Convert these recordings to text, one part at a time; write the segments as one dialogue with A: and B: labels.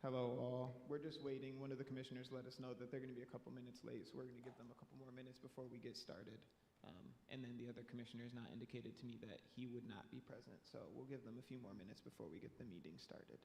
A: Hello, all. We're just waiting. One of the commissioners let us know that they're going to be a couple minutes late, so we're going to give them a couple more minutes before we get started. And then the other commissioner has not indicated to me that he would not be present, so we'll give them a few more minutes before we get the meeting started.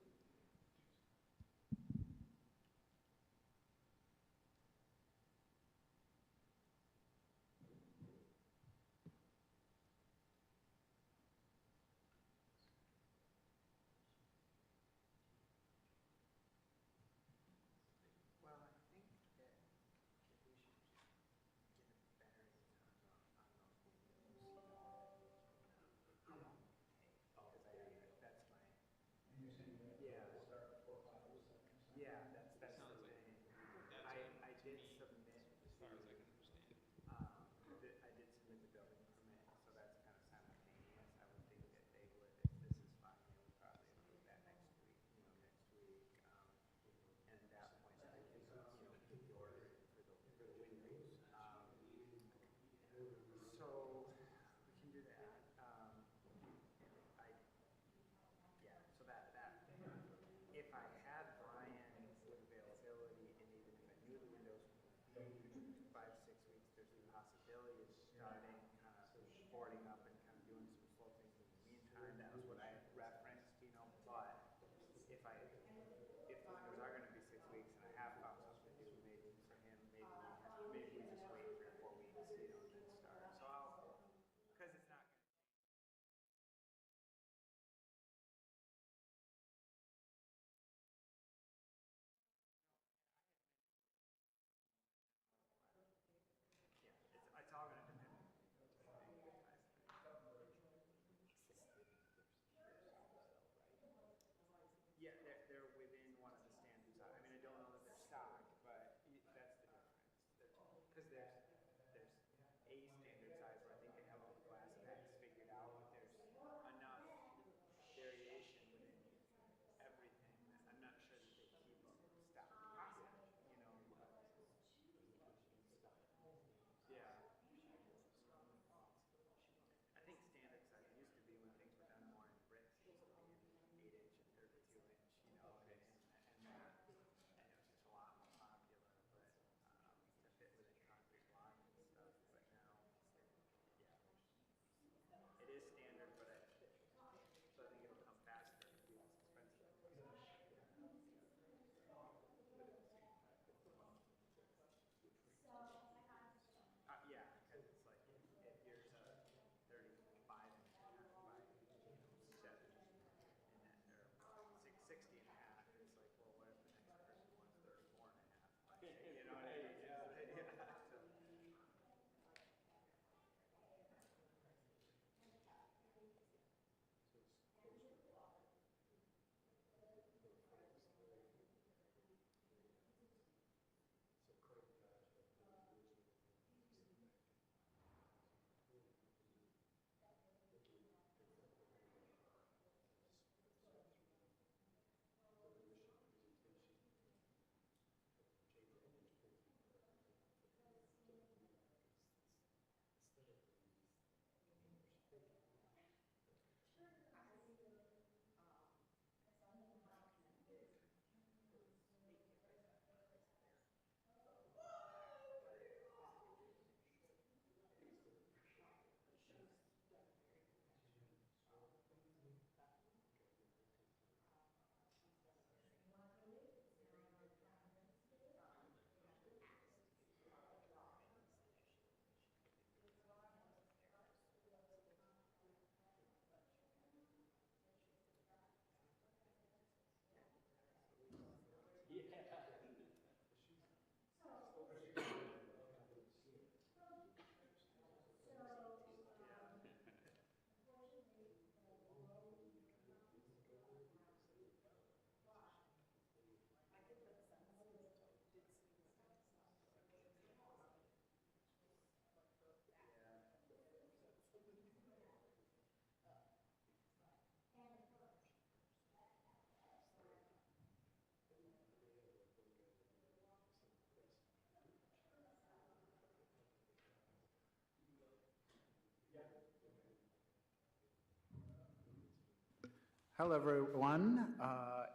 B: Hello, everyone.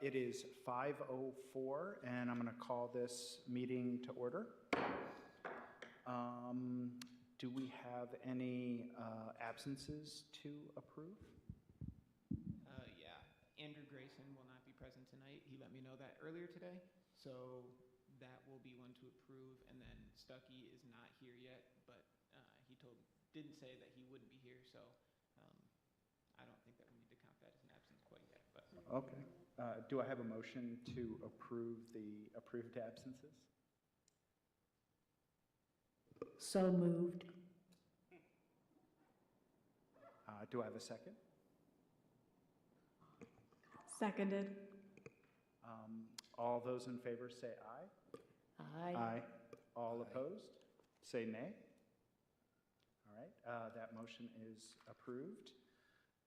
B: It is 5:04, and I'm going to call this meeting to order. Do we have any absences to approve?
A: Yeah, Andrew Grayson will not be present tonight. He let me know that earlier today, so that will be one to approve. And then Stuckey is not here yet, but he didn't say that he wouldn't be here, so I don't think that we need to count that as an absence quite yet. But
B: Okay. Do I have a motion to approve the approved absences?
C: So moved.
B: Do I have a second?
C: Seconded.
B: All those in favor say aye.
C: Aye.
B: All opposed? Say nay. All right, that motion is approved.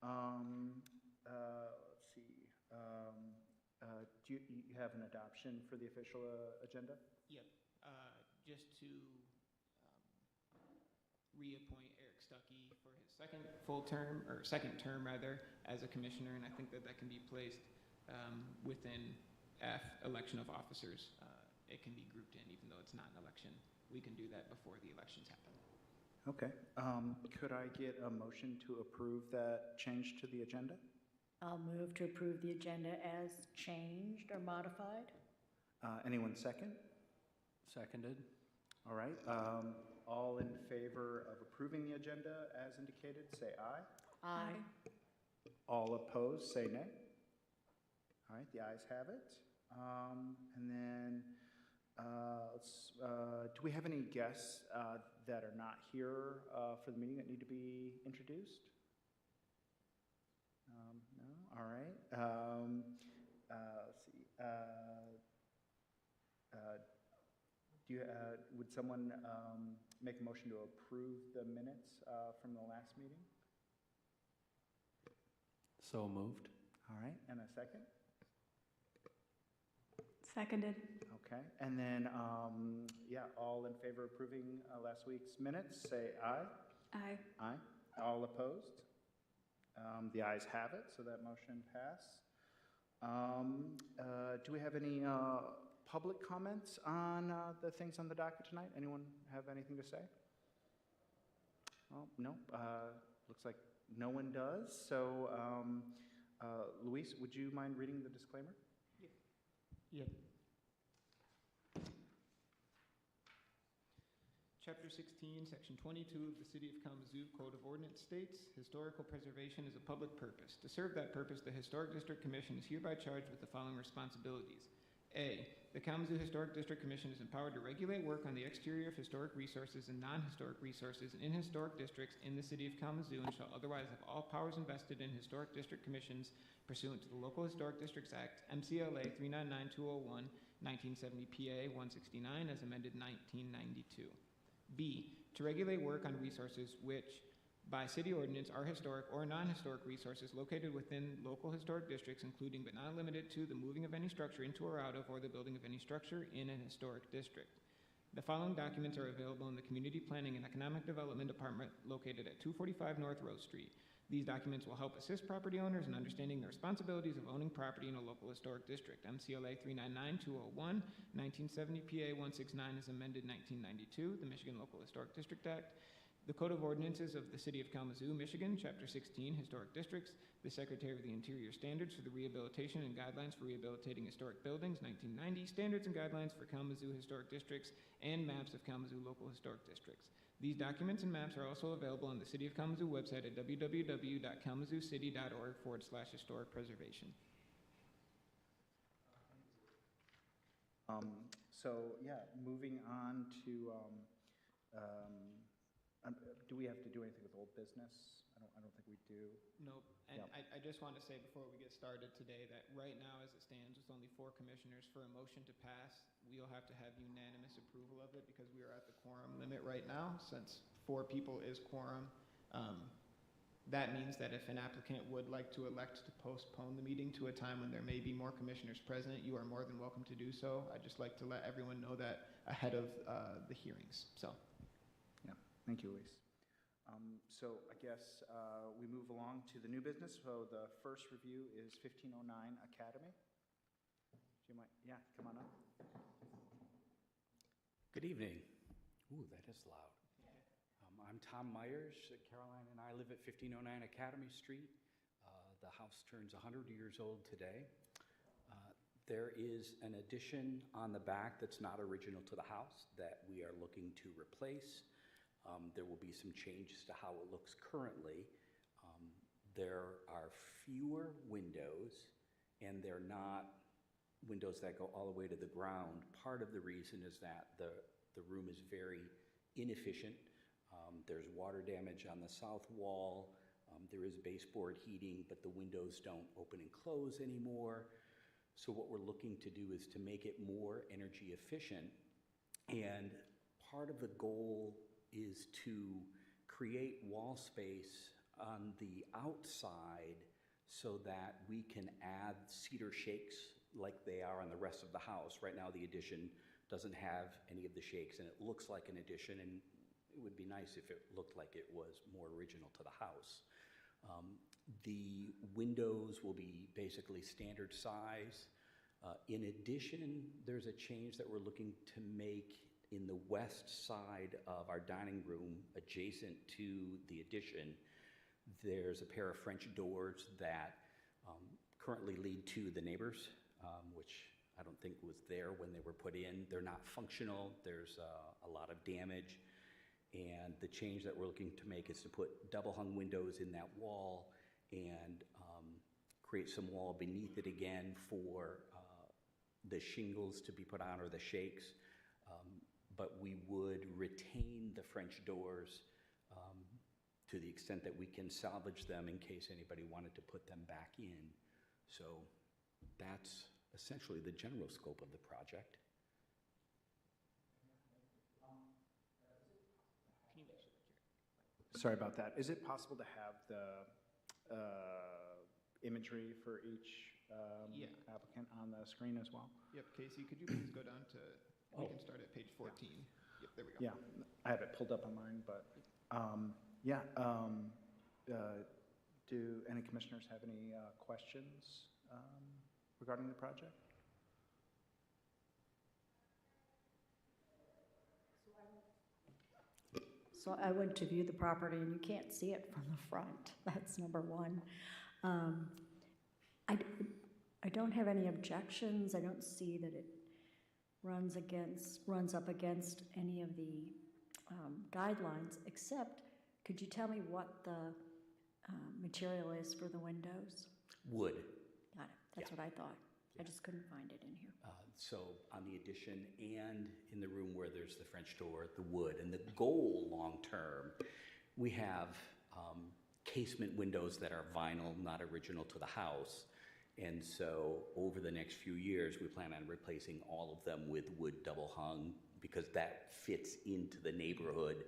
B: Let's see. Do you have an adoption for the official agenda?
A: yep, just to reappoint Eric Stuckey for his second term as a commissioner, and I think that can be placed within F, election of officers. It can be grouped in, even though it's not an election. We can do that before the elections happen.
B: Okay. Could I get a motion to approve that change to the agenda?
C: I'll move to approve the agenda as changed or modified.
B: Anyone second?
D: Seconded.
B: All right. All in favor of approving the agenda as indicated, say aye.
C: Aye.
B: All opposed, say nay. All right, the ayes have it. And then, do we have any guests that are not here for the meeting that need to be introduced? No? All right. Let's see. Would someone make a motion to approve the minutes from the last meeting?
D: So moved.
B: All right, and a second?
C: Seconded.
B: Okay, and then, yeah, all in favor of approving last week's minutes, say aye.
C: Aye.
B: Aye. All opposed? The ayes have it, so that motion passed. Do we have any public comments on the things on the docket tonight? Anyone have anything to say? Oh, no. Looks like no one does. So, Luis, would you mind reading the disclaimer?
A: Yep. Chapter 16, Section 22 of the City of Kalamazoo Code of Ordinance states, historical preservation is a public purpose. To serve that purpose, the Historic District Commission is hereby charged with the following responsibilities. A, the Kalamazoo Historic District Commission is empowered to regulate work on the exterior of historic resources and non-historic resources in historic districts in the City of Kalamazoo and shall otherwise have all powers invested in historic district commissions pursuant to the Local Historic Districts Act, MCLA 399201, 1970 PA 169 as amended 1992. B, to regulate work on resources which, by city ordinance, are historic or non-historic resources located within local historic districts, including but not limited to the moving of any structure into or out of or the building of any structure in an historic district. The following documents are available in the Community Planning and Economic Development Department located at 245 North Rose Street. These documents will help assist property owners in understanding the responsibilities of owning property in a local historic district. MCLA 399201, 1970 PA 169 as amended 1992, the Michigan Local Historic District Act, the Code of Ordinances of the City of Kalamazoo, Michigan, Chapter 16, Historic Districts, the Secretary of the Interior Standards for the Rehabilitation and Guidelines for Rehabilitating Historic Buildings, 1990, Standards and Guidelines for Kalamazoo Historic Districts, and maps of Kalamazoo Local Historic Districts. These documents and maps are also available on the City of Kalamazoo website at www.kalamazoocity.org/historic preservation.
B: So, yeah, moving on to, do we have to do anything with old business? I don't think we do.
A: Nope. And
B: Yep.
A: I just want to say before we get started today that right now, as it stands, with only 4 commissioners, for a motion to pass, we'll have to have unanimous approval of it because we are at the quorum limit right now. Since 4 people is quorum, that means that if an applicant would like to elect to postpone the meeting to a time when there may be more commissioners present, you are more than welcome to do so. I'd just like to let everyone know that ahead of the hearings. So.
B: Yeah, thank you, Luis. So I guess we move along to the new business. So the first review is 1509 Academy. Do you mind? Yeah, come on up.
E: Good evening. Ooh, that is loud. I'm Tom Myers. Caroline and I live at 1509 Academy Street. The house turns 100 years old today. There is an addition on the back that's not original to the house that we are looking to replace. There will be some changes to how it looks currently. There are fewer windows, and they're not windows that go all the way to the ground. Part of the reason is that the room is very inefficient. There's water damage on the south wall. There is baseboard heating, but the windows don't open and close anymore. So what we're looking to do is to make it more energy efficient. And part of the goal is to create wall space on the outside so that we can add cedar shakes like they are on the rest of the house. Right now, the addition doesn't have any of the shakes, and it looks like an addition, and it would be nice if it looked like it was more original to the house. The windows will be basically standard size. In addition, there's a change that we're looking to make in the west side of our dining room adjacent to the addition. There's a pair of French doors that currently lead to the neighbors, which I don't think was there when they were put in. They're not functional. There's a lot of damage. And the change that we're looking to make is to put double hung windows in that wall and create some wall beneath it again for the shingles to be put on or the shakes. But we would retain the French doors to the extent that we can salvage them in case anybody wanted to put them back in. So that's essentially the general scope of the project.
B: Sorry about that. Is it possible to have the imagery for each applicant on the screen as well?
A: Yep, Casey, could you please go down to, we can start at page 14. Yep, there we go.
B: Yeah, I have it pulled up on mine, but do any commissioners have any questions regarding the project?
C: So I went to view the property and you can't see it from the front. That's number one. I don't have any objections. I don't see that it runs up against any of the guidelines, except could you tell me what the material is for the windows?
E: Wood.
C: Got it. That's what I thought. I just couldn't find it in here.
E: So on the addition and in the room where there's the French door, the wood. And the goal long-term, we have casement windows that are vinyl, not original to the house. And so over the next few years, we plan on replacing all of them with wood double hung because that fits into the neighborhood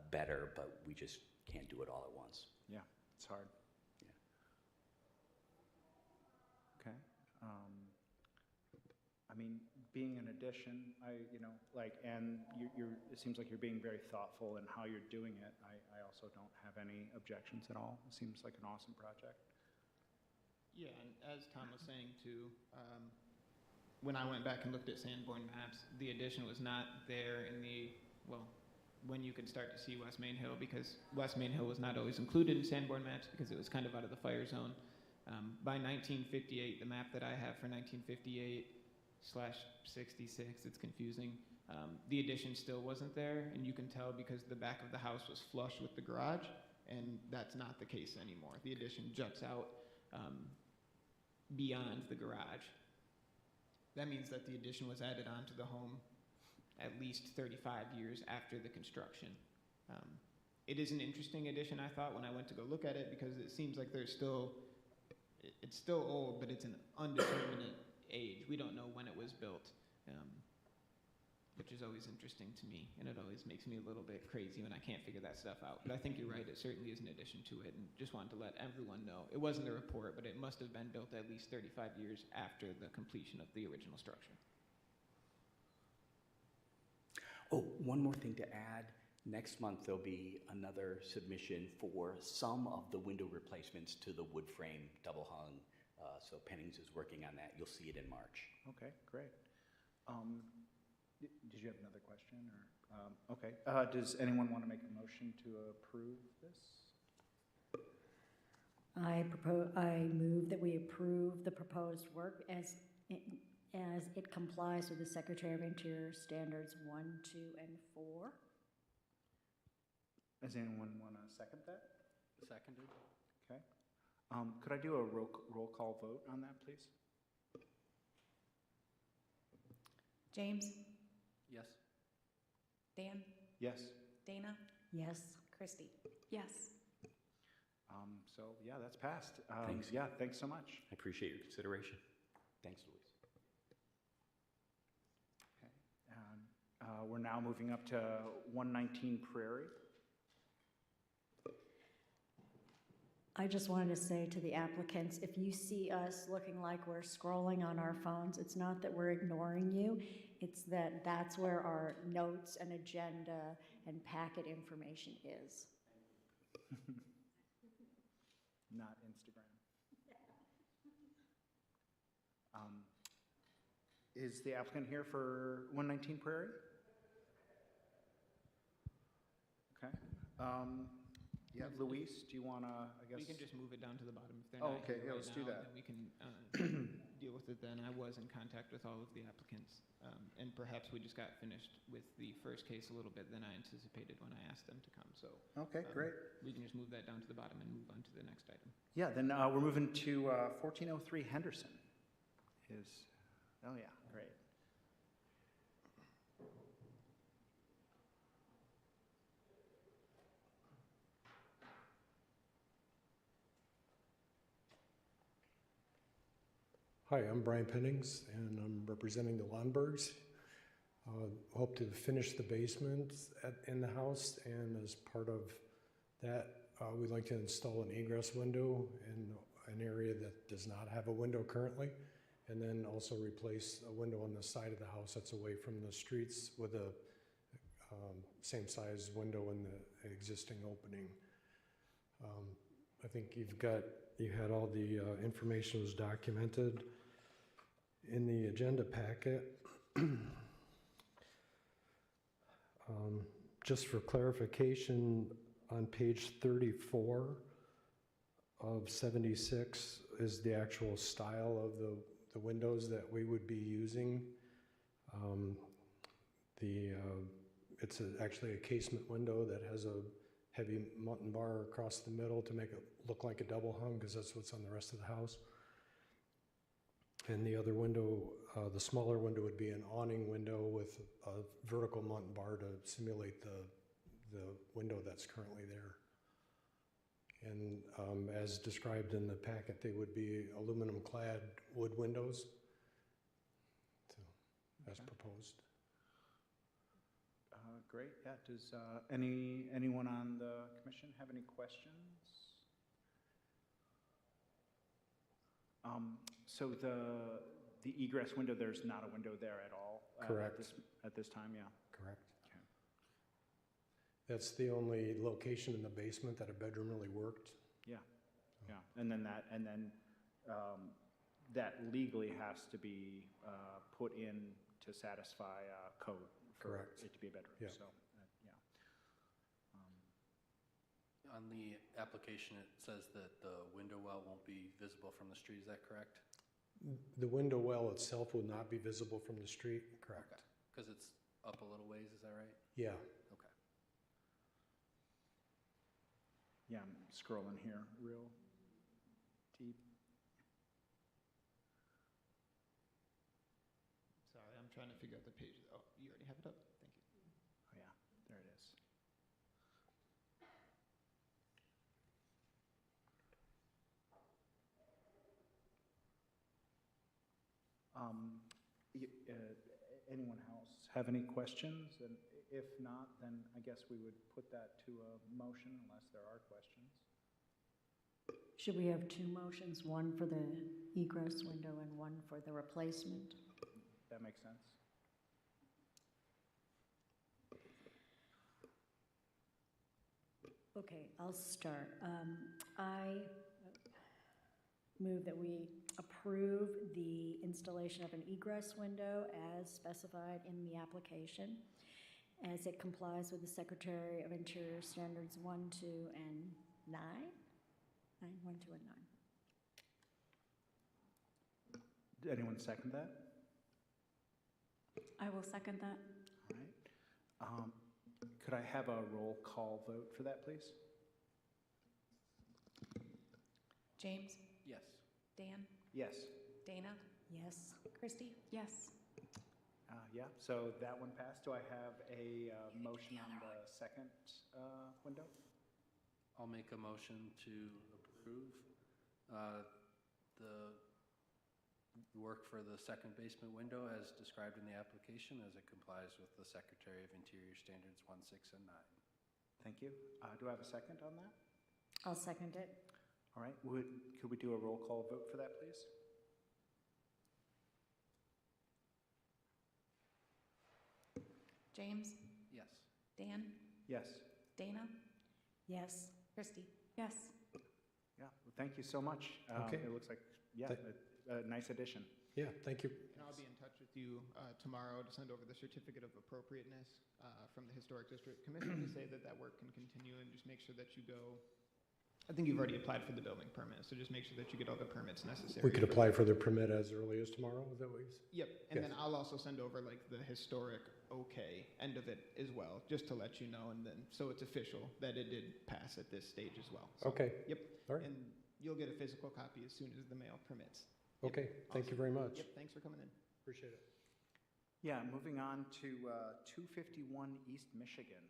E: better, but we just can't do it all at once.
B: Yeah, it's hard.
E: Yeah.
B: Okay. I mean, being an addition, and it seems like you're being very thoughtful in how you're doing it. I also don't have any objections at all. It seems like an awesome project.
A: Yeah, and as Tom was saying too, when I went back and looked at Sanborn maps, the addition was not there in when you could start to see West Main Hill, because West Main Hill was not always included in Sanborn maps because it was kind of out of the fire zone. By 1958, the map that I have for 1958/66, it's confusing. The addition still wasn't there, and you can tell because the back of the house was flush with the garage, and that's not the case anymore. The addition juts out beyond the garage. That means that the addition was added onto the home at least 35 years after the construction. It is an interesting addition, I thought, when I went to go look at it, because it seems like it's still old, but it's an undeterminate age. We don't know when it was built, which is always interesting to me, and it always makes me a little bit crazy when I can't figure that stuff out. But I think you're right, it certainly is an addition to it, and just wanted to let everyone know. It wasn't a report, but it must have been built at least 35 years after the completion of the original structure.
E: Oh, one more thing to add. Next month, there'll be another submission for some of the window replacements to the wood frame double hung. So Pennings is working on that. You'll see it in March.
B: Okay, great. Did you have another question, or, okay. Does anyone want to make a motion to approve this?
C: I move that we approve the proposed work as it complies with the Secretary of Interior Standards 1, 2, and 4.
B: Does anyone want to second that?
D: Seconded.
B: Okay. Could I do a roll call vote on that, please?
F: James?
D: Yes.
F: Dan?
B: Yes.
F: Dana?
C: Yes.
F: Christy? Yes.
B: So, yeah, that's passed.
E: Thanks.
B: Yeah, thanks so much.
E: I appreciate your consideration. Thanks, Louise.
B: Okay. And we're now moving up to 119 Prairie.
C: I just wanted to say to the applicants, if you see us looking like we're scrolling on our phones, it's not that we're ignoring you, it's that that's where our notes and agenda and packet information is.
B: Not Instagram. Is the applicant here for 119 Prairie? Okay. Yeah, Luis, do you want to, I guess?
A: We can just move it down to the bottom if they're
B: Oh,
A: not
B: okay,
A: here
B: yeah,
A: right
B: let's do
A: now,
B: that.
A: then we can deal with it then. I was in contact with all of the applicants, and perhaps we just got finished with the first case a little bit than I anticipated when I asked them to come, so.
B: Okay, great.
A: We can just move that down to the bottom and move on to the next item.
B: Yeah, then we're moving to 1403 Henderson. Oh yeah, great.
G: Hi, I'm Brian Pennings, and I'm representing the Lundbergs. Hope to finish the basement in the house, and as part of that, we'd like to install an egress window in an area that does not have a window currently, and then also replace a window on the side of the house that's away from the streets with a same size window in the existing opening. I think you had all the information was documented in the agenda packet. Just for clarification, on page 34 of 76 is the actual style of the windows that we would be using. It's actually a casement window that has a heavy mutton bar across the middle to make it look like a double hung, because that's what's on the rest of the house. And the other window, the smaller window, would be an awning window with a vertical mutton bar to simulate the window that's currently there. And as described in the packet, they would be aluminum clad wood windows, so, as proposed.
B: Great. Yeah. Does anyone on the commission have any questions? So the egress window, there's not a window there at all?
G: Correct.
B: At this time, yeah.
G: Correct.
B: Okay.
G: That's the only location in the basement that a bedroom really worked.
B: Yeah. Yeah. And then that legally has to be put in to satisfy code for
G: Correct.
B: it to be a bedroom.
G: Yeah.
B: So, yeah.
D: On the application, it says that the window well won't be visible from the street. Is that correct?
G: The window well itself will not be visible from the street, correct?
D: Because it's up a little ways, is that right?
G: Yeah.
D: Okay.
B: Yeah, I'm scrolling here real deep.
A: Sorry, I'm trying to figure out the page. Oh, you already have it up? Thank you.
B: Oh, yeah, there it is. Anyone else have any questions? And if not, then I guess we would put that to a motion unless there are questions.
C: Should we have two motions, one for the egress window and one for the replacement?
B: That makes sense?
C: Okay, I'll start. I move that we approve the installation of an egress window as specified in the application, as it complies with the Secretary of Interior Standards 1, 2, and 9? 1, 2, and 9.
B: Did anyone second that?
F: I will second that.
B: All right. Could I have a roll call vote for that, please?
F: James,
D: Yes.
F: Dan,
B: Yes.
F: Dana,
C: Yes.
F: Christie? Yes.
B: Yeah, so that one passed. Do I have a motion on the second window?
D: I'll make a motion to approve the work for the second basement window as described in the application as it complies with the Secretary of Interior Standards 1, 6, and 9.
B: Thank you. Do I have a second on that?
C: I'll second it.
B: All right, could we do a roll call vote for that, please?
F: James,
D: Yes.
F: Dan,
B: Yes.
F: Dana,
C: Yes.
F: Christie? Yes.
B: Yeah, well, thank you so much.
G: Okay.
B: It looks like, yeah,
G: Th-
B: a nice addition.
G: Yeah, thank you.
A: And I'll be in touch with you tomorrow to send over the certificate of appropriateness from the Historic District Commission to say that that work can continue, and just make sure that you go. I think you've already applied for the building permit, so just make sure that you get all the permits necessary.
G: We could apply for the permit as early as tomorrow, is that what you said?
A: Yep, and then
G: Yes.
A: I'll also send over like the historic okay end of it as well, just to let you know, and then, so it's official that it did pass at this stage as well. So,
G: Okay,
A: Yep,
G: all right,
A: and you'll get a physical copy as soon as the mail permits.
G: okay, thank you very much.
A: Yep, thanks for coming in.
G: Appreciate it.
B: Yeah, moving on to 251 East Michigan.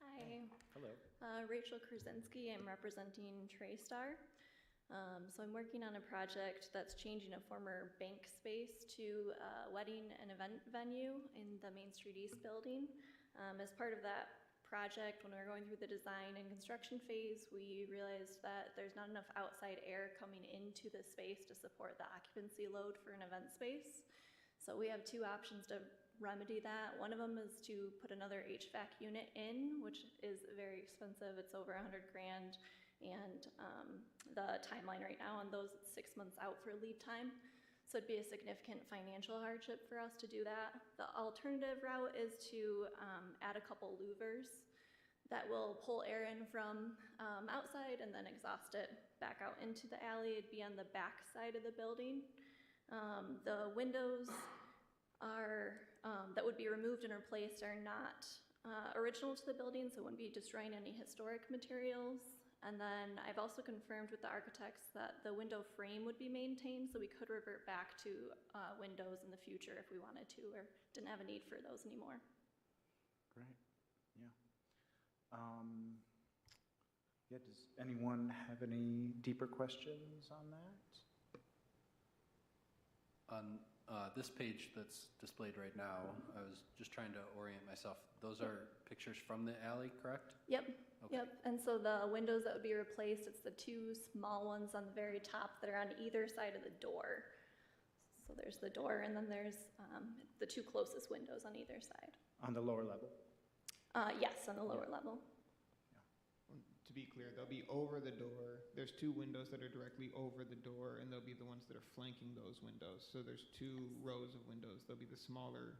H: Hi,
B: Hello.
H: Rachel Krasinski. I'm representing TrayStar. So I'm working on a project that's changing a former bank space to a wedding and event venue in the Main Street East building. As part of that project, when we were going through the design and construction phase, we realized that there's not enough outside air coming into the space to support the occupancy load for an event space. So we have two options to remedy that. One of them is to put another HVAC unit in, which is very expensive. It's over 100 grand. And the timeline right now on those, it's 6 months out for lead time. So it'd be a significant financial hardship for us to do that. The alternative route is to add a couple louvers that will pull air in from outside and then exhaust it back out into the alley. It'd be on the back side of the building. The windows are that would be removed and replaced are not original to the building, so it wouldn't be destroying any historic materials. And then I've also confirmed with the architects that the window frame would be maintained, so we could revert back to windows in the future if we wanted to, or didn't have a need for those anymore.
B: Great, yeah. Yeah, does anyone have any deeper questions on that?
D: On this page that's displayed right now, I was just trying to orient myself. Those are pictures from the alley, correct?
H: Yep,
D: Okay.
H: yep. And so the windows that would be replaced, it's the two small ones on the very top that are on either side of the door. So there's the door, and then there's the two closest windows on either side.
B: On the lower level?
H: Yes, on the lower level.
A: To be clear, they'll be over the door. There's two windows that are directly over the door, and they'll be the ones that are flanking those windows. So there's two rows of windows. They'll be the smaller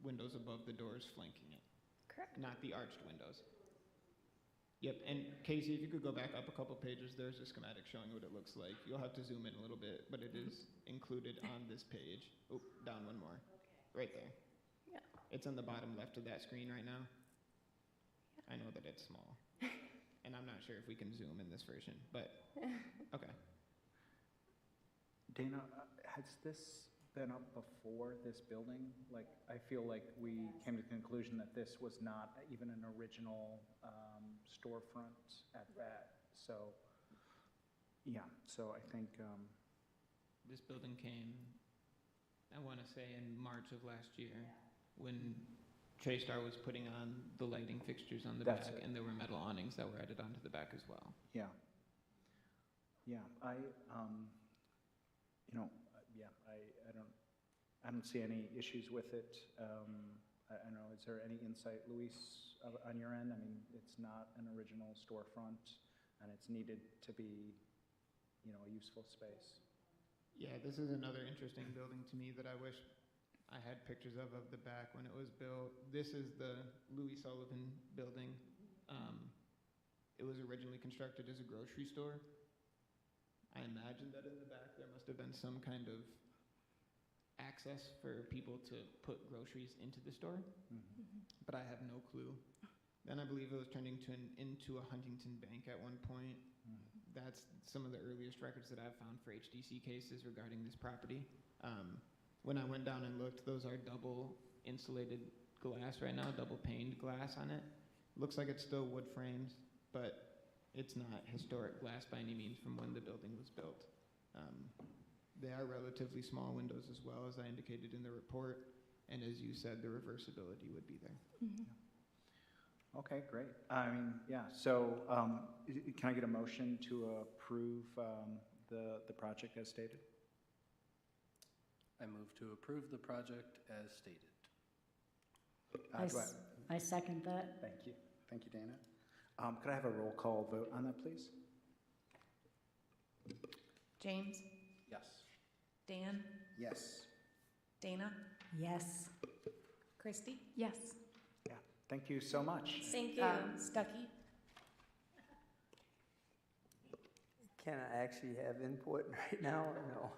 A: windows above the doors flanking it,
H: Correct.
A: not the arched windows. Yep, and Casey, if you could go back up a couple pages, there's a schematic showing what it looks like. You'll have to zoom in a little bit, but it is included on this page. Oh, down one more. Right there.
H: Yeah.
A: It's on the bottom left of that screen right now. I know that it's small. And I'm not sure if we can zoom in this version, but okay.
B: Dana, has this been up before, this building? Like, I feel like we came to the conclusion that this was not even an original storefront at that. So, yeah, so I think,
A: This building came, I want to say, in March of last year when TrayStar was putting on the lighting fixtures on the
B: That's
A: back,
B: it.
A: and there were metal awnings that were added onto the back as well.
B: yeah. Yeah, I don't see any issues with it. I don't know, is there any insight, Luis on your end? I mean, it's not an original storefront, and it's needed to be, a useful space.
A: Yeah, this is another interesting building to me that I wish I had pictures of the back when it was built. This is the Louis Sullivan building. It was originally constructed as a grocery store. I imagine that in the back there must have been some kind of access for people to put groceries into the store, but I have no clue. Then I believe it was turned into a Huntington Bank at one point. That's some of the earliest records that I've found for HDC cases regarding this property. When I went down and looked, those are double insulated glass right now, double paned glass on it. Looks like it's still wood frames, but it's not historic glass by any means from when the building was built. They are relatively small windows as well, as I indicated in the report, and as you said, the reversibility would be there.
B: Okay, great. I mean, yeah, so can I get a motion to approve the project as stated?
D: I move to approve the project as stated.
C: I second that.
B: Thank you. Thank you, Dana. Could I have a roll call vote on that, please?
F: James,
D: Yes.
F: Dan,
B: Yes.
F: Dana,
C: Yes.
F: Christy? Yes.
B: Yeah, thank you so much.
H: Thank you.
F: Stuckey?
I: Can I actually have input right now or no?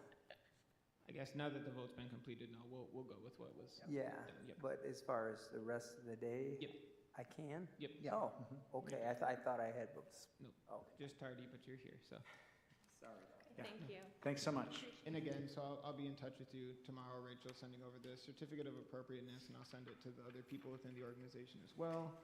A: I guess now that the vote's been completed, no, we'll go with what was
I: Yeah,
A: done. Yep.
I: but as far as the rest of the day?
A: Yep.
I: I can?
A: Yep.
I: Oh, okay, I thought I had,
A: Nope.
I: okay,
A: Just tardy, but you're here, so.
I: sorry.
B: Yeah.
H: Thank you.
B: Thanks so much.
A: And again, so I'll be in touch with you tomorrow, Rachel, sending over the certificate of appropriateness, and I'll send it to the other people within the organization as well.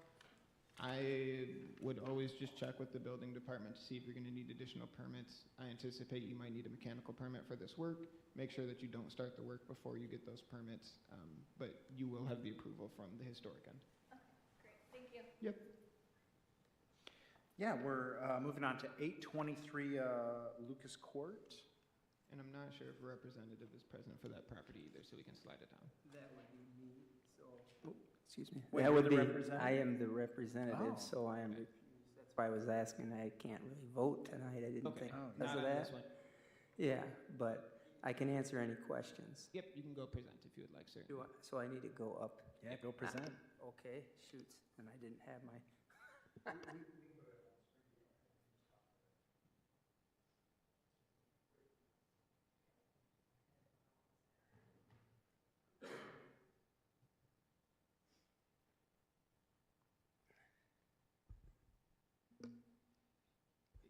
A: I would always just check with the building department to see if you're going to need additional permits. I anticipate you might need a mechanical permit for this work. Make sure that you don't start the work before you get those permits, but you will have the approval from the historic end.
H: Great. Thank you.
A: Yep.
B: Yeah, we're moving on to 823 Lucas Court.
A: And I'm not sure if a representative is present for that property either, so we can slide it down.
I: That would be me, so. Excuse me.
B: Wait,
I: That
B: you're
I: would
B: the
I: be,
B: representative?
I: I am the representative,
B: Oh,
I: so I am,
A: okay.
I: that's why I was asking, I can't really vote tonight, I didn't
A: Okay,
I: think,
B: Oh,
I: because
A: not
I: of
A: on
I: that.
A: this one.
I: Yeah, but I can answer any questions.
A: Yep, you can go present if you would like, sir.
I: So I need to go up?
B: Yeah, go present.
I: Okay, shoots, and I didn't have my.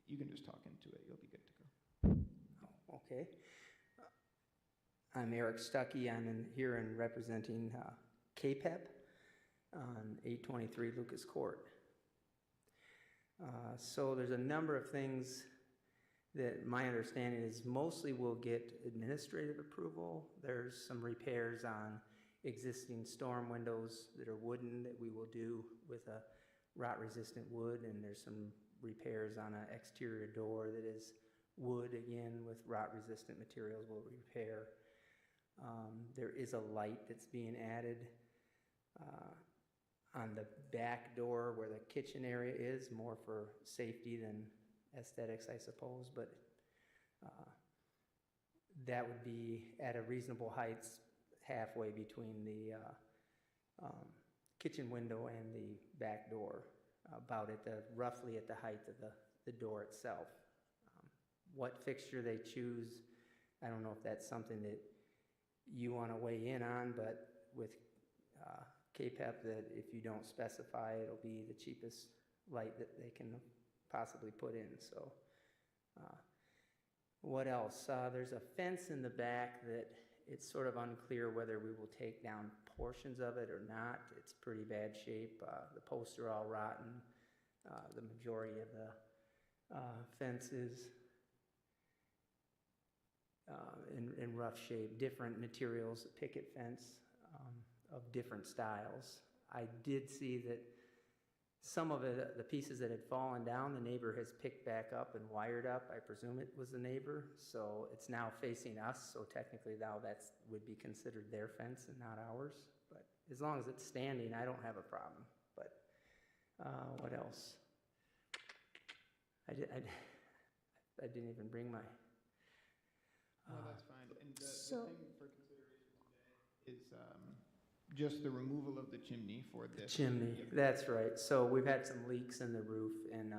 A: You can just talk into it. You'll be good to go.
I: Okay. I'm Eric Stuckey. Here and representing KPEP on 823 Lucas Court. So there's a number of things that my understanding is mostly we'll get administrative approval. There's some repairs on existing storm windows that are wooden that we will do with a rot-resistant wood, and there's some repairs on an exterior door that is wood, again, with rot-resistant materials we'll repair. There is a light that's being added on the back door where the kitchen area is, more for safety than aesthetics, I suppose, but that would be at a reasonable height, halfway between the kitchen window and the back door, about roughly at the height of the door itself. What fixture they choose, I don't know if that's something that you want to weigh in on, but with KPEP, that if you don't specify, it'll be the cheapest light that they can possibly put in. So what else? There's a fence in the back that it's sort of unclear whether we will take down portions of it or not. It's pretty bad shape. The posts are all rotten. The majority of the fence is in rough shape. Different materials, picket fence of different styles. I did see that some of it, the pieces that had fallen down, the neighbor has picked back up and wired up. I presume it was the neighbor, so it's now facing us, so technically now that would be considered their fence and not ours. But as long as it's standing, I don't have a problem. But What else? I didn't even bring my.
A: No, that's fine. And the
C: So-
A: thing for consideration today is just the removal of the chimney for this.
I: Chimney,
A: Yep.
I: that's right. So we've had some leaks in the roof, and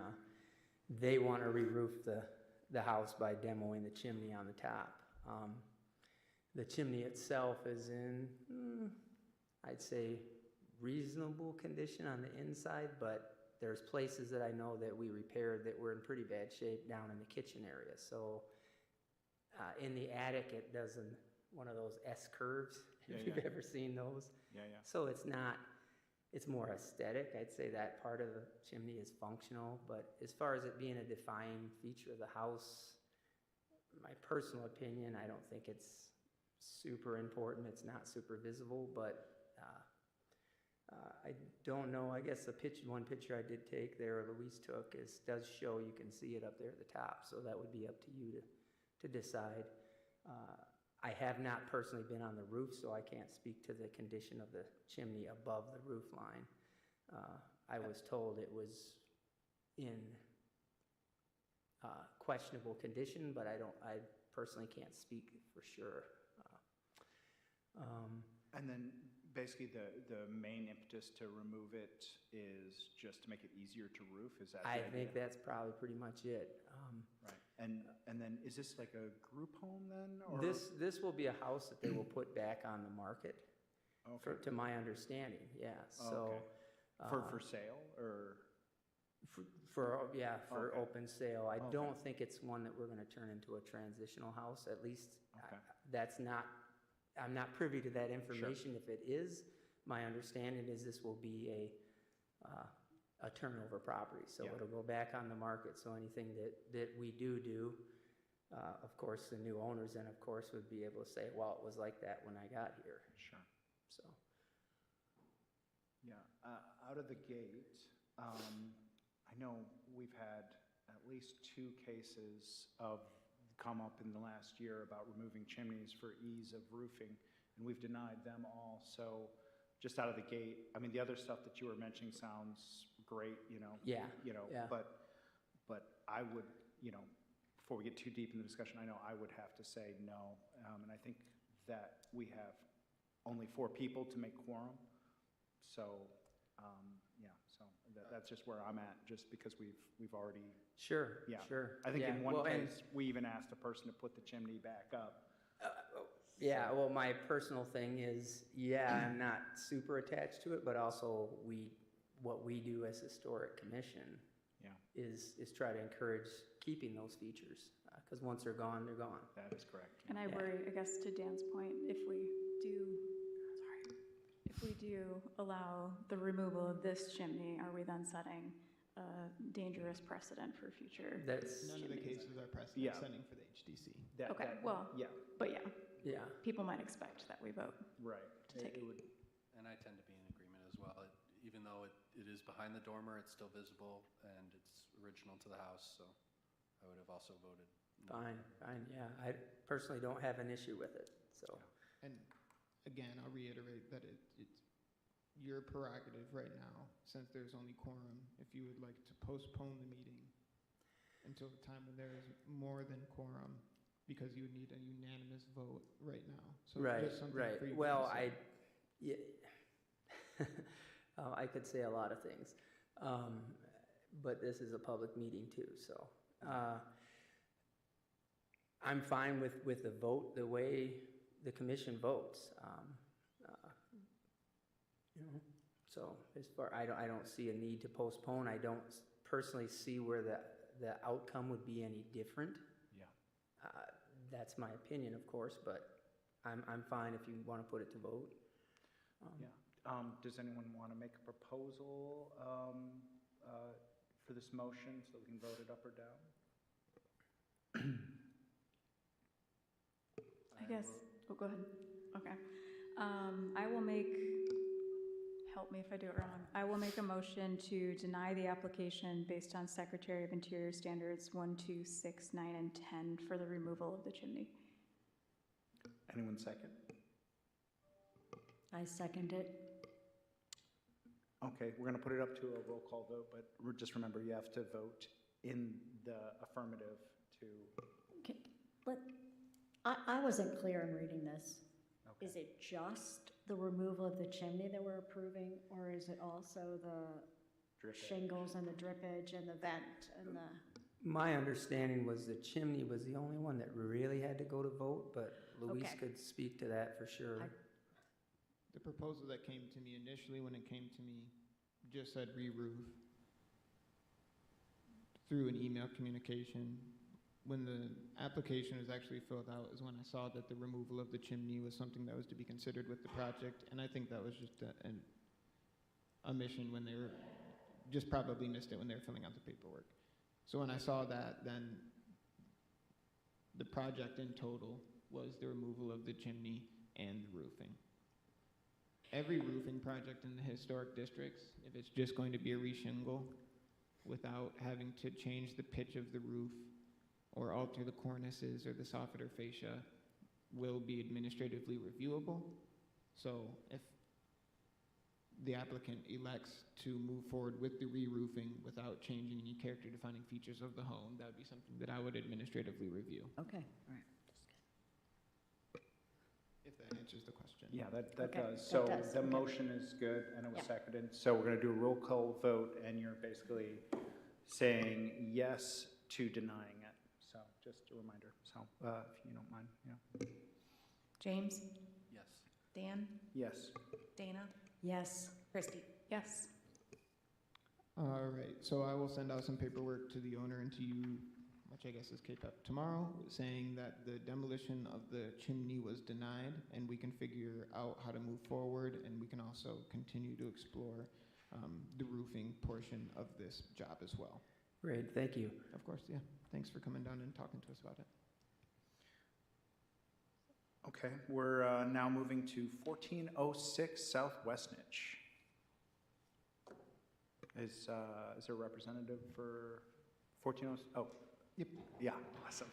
I: they want to re-roof the house by demoing the chimney on the top. The chimney itself is in, I'd say, reasonable condition on the inside, but there's places that I know that we repaired that were in pretty bad shape down in the kitchen area. So in the attic, it does one of those S curves, if you've ever seen those.
B: Yeah.
I: So it's not, it's more aesthetic. I'd say that part of the chimney is functional, but as far as it being a defining feature of the house, my personal opinion, I don't think it's super important. It's not super visible, but I don't know. I guess one picture I did take there, Louise took, does show you can see it up there at the top. So that would be up to you to decide. I have not personally been on the roof, so I can't speak to the condition of the chimney above the roof line. I was told it was in questionable condition, but I personally can't speak for sure.
B: And then basically the main impetus to remove it is just to make it easier to roof, is that the
I: I
B: idea?
I: think that's probably pretty much it.
B: Right. And then is this like a group home then? Or?
I: This will be a house that they will put back on the market,
B: Okay.
I: to my understanding, yeah. So
B: Okay. For sale or?
I: for
B: Okay.
I: open sale. I
B: Okay.
I: don't think it's one that we're going to turn into a transitional house. At least
B: Okay.
I: that's not. I'm not privy to that information. If it is, my understanding is this will be a turnover property. So
B: Yeah.
I: it'll go back on the market. So anything that we do, of course, the new owners then, of course, would be able to say, well, it was like that when I got here.
B: Sure.
I: So.
B: Yeah, out of the gate, I know we've had at least 2 cases of come up in the last year about removing chimneys for ease of roofing, and we've denied them all. So just out of the gate, I mean, the other stuff that you were mentioning sounds great,
I: Yeah.
B: but I would, before we get too deep in the discussion, I know I would have to say no, and I think that we have only 4 people to make quorum. So, that's just where I'm at, just because we've already.
I: Sure.
B: Yeah.
I: Sure.
B: I think
I: yeah.
B: in one
I: well,
B: case, we even asked a person to put the chimney back up.
I: Yeah, well, my personal thing is, I'm not super attached to it, but also what we do as Historic Commission is try to encourage keeping those features, because once they're gone, they're gone.
B: That is correct.
J: And I worry, I guess, to Dan's point, if we do allow the removal of this chimney, are we then setting a dangerous precedent for future?
A: None of the cases are precedent setting for the HDC.
J: Okay, well,
B: Yeah,
J: but
I: Yeah.
J: people might expect that we vote.
B: right.
J: To take it.
D: And I tend to be in agreement as well. Even though it is behind the dormer, it's still visible and it's original to the house, so I would have also voted. no.
I: Fine, yeah. I personally don't have an issue with it, so.
A: And again, I'll reiterate that it's your prerogative right now, since there's only quorum, if you would like to postpone the meeting until the time when there is more than quorum, because you would need a unanimous vote right now. So just something for you to
I: Well,
A: consider.
I: I could say a lot of things, but this is a public meeting too, so. I'm fine with the vote, the way the commission votes. So as far, I don't see a need to postpone. I don't personally see where the outcome would be any different.
B: Yeah.
I: That's my opinion, of course, but I'm fine if you want to put it to vote.
B: Does anyone want to make a proposal for this motion so we can vote it up or down?
J: I guess, go ahead. Okay. I will help me if I do it wrong. I will make a motion to deny the application based on Secretary of Interior Standards 1, 2, 6, 9, and 10 for the removal of the chimney.
B: Anyone second?
C: I second it.
B: Okay, we're going to put it up to a roll call vote, but just remember, you have to vote in the affirmative to,
C: Okay, But I wasn't clear in reading this.
B: okay.
C: Is it just the removal of the chimney that we're approving, or is it also the
B: Drip edge.
C: shingles and the drip edge and the vent and the?
I: My understanding was the chimney was the only one that really had to go to vote, but Luis
C: Okay.
I: could speak to that for sure.
A: The proposal that came to me initially, when it came to me, just said re-roof. Through an email communication, when the application was actually filled out is when I saw that the removal of the chimney was something that was to be considered with the project, and I think that was just a mission when they were, just probably missed it when they were filling out the paperwork. So when I saw that, then the project in total was the removal of the chimney and the roofing. Every roofing project in the historic districts, if it's just going to be a reshingle without having to change the pitch of the roof or alter the cornices or the soffit or fascia, will be administratively reviewable. So if the applicant elects to move forward with the re-roofing without changing any character defining features of the home, that would be something that I would administratively review.
C: Okay, all right.
A: If that answers the question.
B: Yeah, that
C: Okay,
B: does.
C: that
B: So
C: does,
B: the
C: okay.
B: motion is good and it was
C: Yeah.
B: seconded. So we're going to do a roll call vote and you're basically saying yes to denying it. So just a reminder. So if you don't mind, yeah.
F: James,
D: Yes.
F: Dan,
B: Yes.
F: Dana,
C: Yes,
F: Christie.
J: Yes.
A: All right, so I will send out some paperwork to the owner and to you, which I guess is KPEP tomorrow, saying that the demolition of the chimney was denied, and we can figure out how to move forward, and we can also continue to explore the roofing portion of this job as well.
I: Great, thank you.
A: Of course, yeah. Thanks for coming down and talking to us about it.
B: Okay, we're now moving to 1406 South Westnich. Is there a representative for 1406? Oh,
A: Yep.
B: yeah, awesome.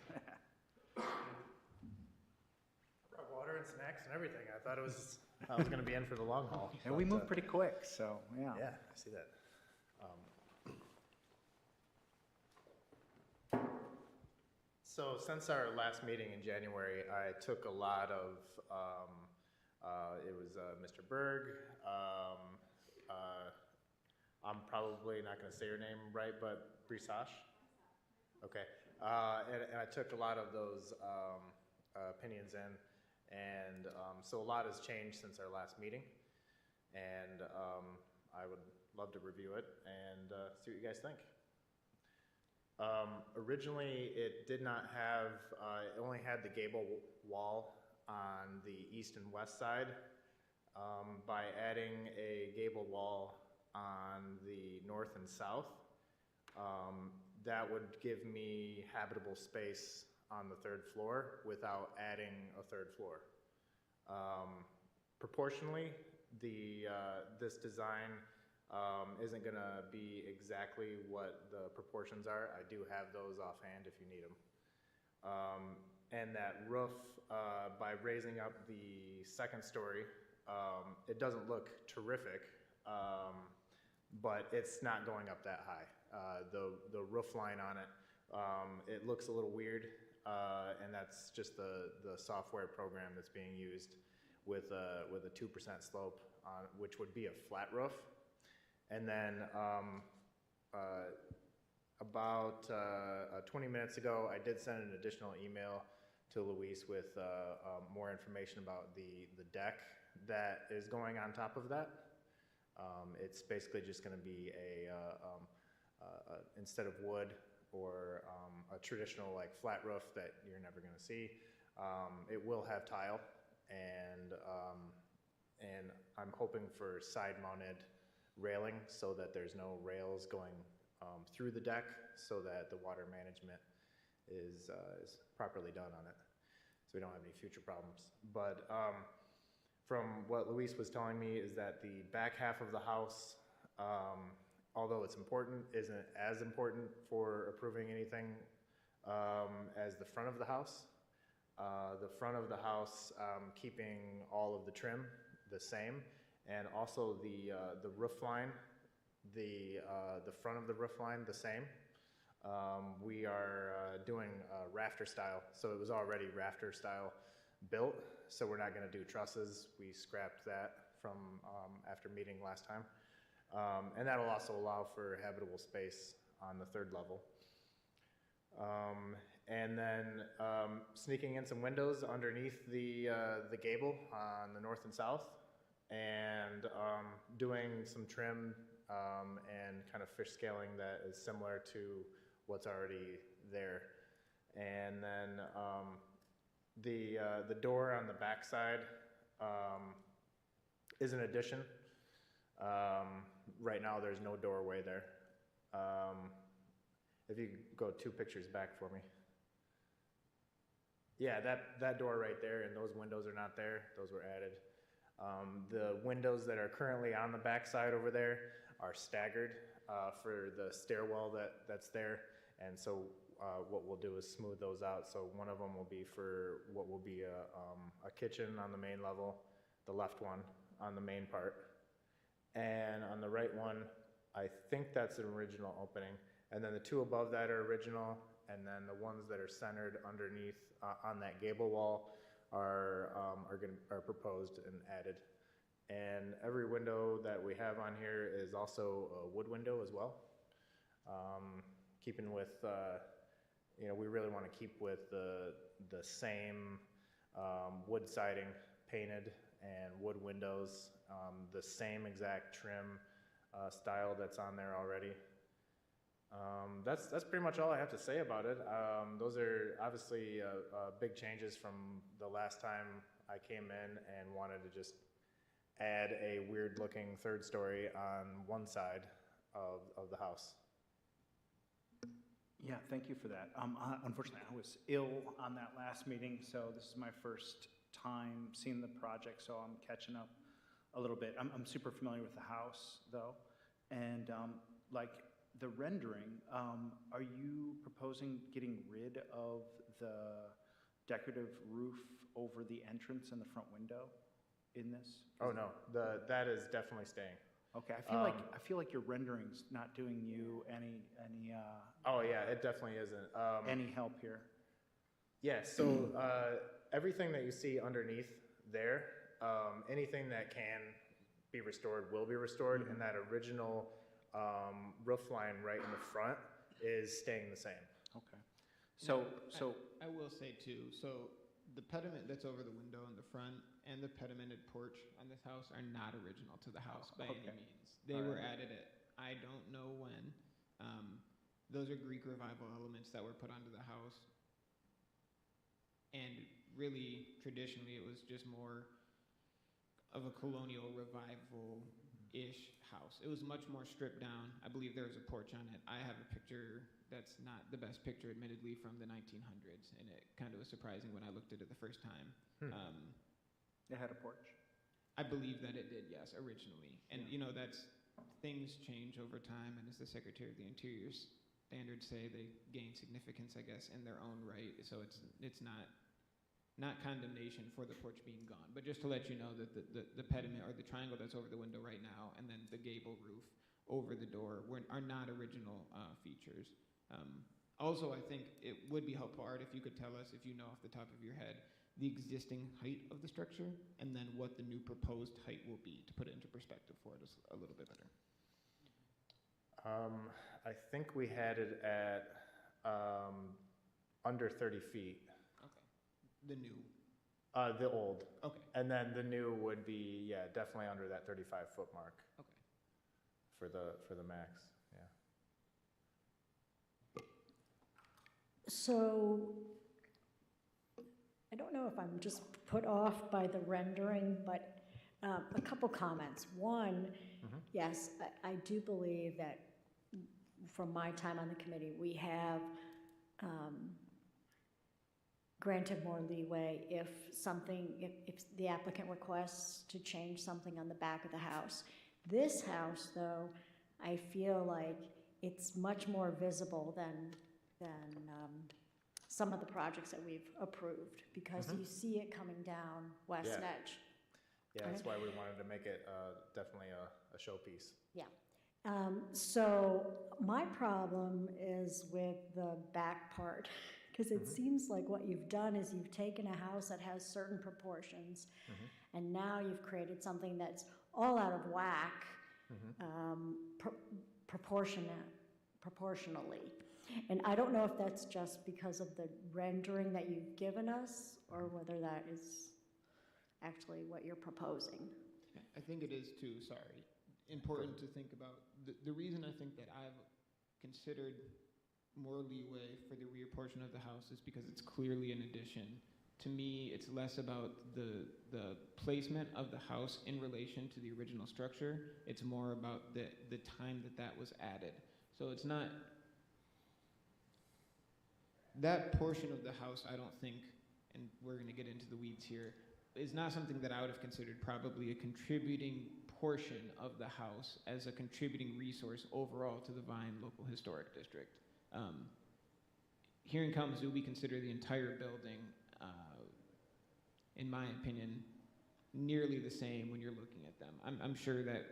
K: Brought water and snacks and everything. I thought I was going to be in for the long haul.
B: And we
K: but,
B: moved pretty quick, so yeah.
K: Yeah, I see that. So since our last meeting in January, I took a lot of, it was Mr. Berg, I'm probably not going to say your name right, but Brisash? Okay. And I took a lot of those opinions in, and so a lot has changed since our last meeting, and I would love to review it and see what you guys think. Originally, it did not have, it only had the gable wall on the east and west side. By adding a gable wall on the north and south, that would give me habitable space on the third floor without adding a third floor. Proportionally, this design isn't going to be exactly what the proportions are. I do have those offhand if you need them. And that roof, by raising up the second story, it doesn't look terrific, but it's not going up that high. The roof line on it, it looks a little weird, and that's just the software program that's being used with a 2% slope, which would be a flat roof. And then about 20 minutes ago, I did send an additional email to Luis with more information about the deck that is going on top of that. It's basically just going to be instead of wood or a traditional like flat roof that you're never going to see, it will have tile, and I'm hoping for side-mounted railing so that there's no rails going through the deck, so that the water management is properly done on it, so we don't have any future problems. But from what Luis was telling me is that the back half of the house, although it's important, isn't as important for approving anything as the front of the house. The front of the house, keeping all of the trim the same, and also the roof line, the front of the roof line, the same. We are doing rafter style, so it was already rafter style built, so we're not going to do trusses. We scrapped that from after meeting last time. And that'll also allow for habitable space on the 3rd level. And then sneaking in some windows underneath the gable on the north and south, and doing some trim and kind of fish scaling that is similar to what's already there. And then the door on the back side is an addition. Right now there's no doorway there. If you could go 2 pictures back for me. Yeah, that door right there, and those windows are not there. Those were added. The windows that are currently on the back side over there are staggered for the stairwell that's there. And so what we'll do is smooth those out. So one of them will be for what will be a kitchen on the main level, the left one on the main part. And on the right one, I think that's an original opening. And then the 2 above that are original, and then the ones that are centered underneath on that gable wall are proposed and added. And every window that we have on here is also a wood window as well. Keeping with, we really want to keep with the same wood siding painted and wood windows, the same exact trim style that's on there already. That's pretty much all I have to say about it. Those are obviously big changes from the last time I came in and wanted to just add a weird looking 3rd story on one side of the house.
B: Yeah, thank you for that. Unfortunately, I was ill on that last meeting, so this is my first time seeing the project, so I'm catching up a little bit. I'm super familiar with the house, though, and like the rendering, are you proposing getting rid of the decorative roof over the entrance and the front window in this?
K: Oh no, that is definitely staying.
B: Okay, I feel like your rendering's not doing you any
K: Oh yeah, it definitely isn't.
B: any help here.
K: Yeah, so everything that you see underneath there, anything that can be restored will be restored, and that original roof line right in the front is staying the same.
B: Okay. So
A: I will say too, so the pediment that's over the window in the front and the pedimented porch on this house are not original to the house by any means. They were added at, I don't know when. Those are Greek revival elements that were put onto the house. And really, traditionally, it was just more of a colonial revival-ish house. It was much more stripped down. I believe there was a porch on it. I have a picture that's not the best picture, admittedly, from the 1900s, and it kind of was surprising when I looked at it the first time.
B: it had a porch.
A: I believe that it did, yes, originally. And, that's, things change over time, and as the Secretary of the Interior's standards say, they gain significance, I guess, in their own right. So it's not condemnation for the porch being gone, but just to let you know that the pediment or the triangle that's over the window right now, and then the gable roof over the door are not original features. Also, I think it would be helpful, Art, if you could tell us, if you know off the top of your head, the existing height of the structure, and then what the new proposed height will be, to put it into perspective for us a little bit better.
K: I think we had it at under 30 feet.
A: Okay. The new.
K: The old.
A: Okay.
K: And then the new would be, yeah, definitely under that 35-foot mark.
A: Okay.
K: For the max, yeah.
C: So, I don't know if I'm just put off by the rendering, but a couple comments. One, yes, I do believe that from my time on the committee, we have granted more leeway if the applicant requests to change something on the back of the house. This house, though, I feel like it's much more visible than some of the projects that we've approved, because you see it coming down West Edge.
K: Yeah, that's why we wanted to make it definitely a showpiece.
C: Yeah. So my problem is with the back part, because it seems like what you've done is you've taken a house that has certain proportions, and now you've created something that's all out of whack, proportionally. And I don't know if that's just because of the rendering that you've given us, or whether that is actually what you're proposing.
A: I think it is too, sorry. Important to think about. The reason I think that I've considered more leeway for the rear portion of the house is because it's clearly an addition. To me, it's less about the placement of the house in relation to the original structure. It's more about the time that was added. So it's not, that portion of the house, I don't think, and we're going to get into the weeds here, is not something that I would have considered probably a contributing portion of the house as a contributing resource overall to the Vine Local Historic District. Here in Kalamazoo, we consider the entire building, in my opinion, nearly the same when you're looking at them. I'm sure that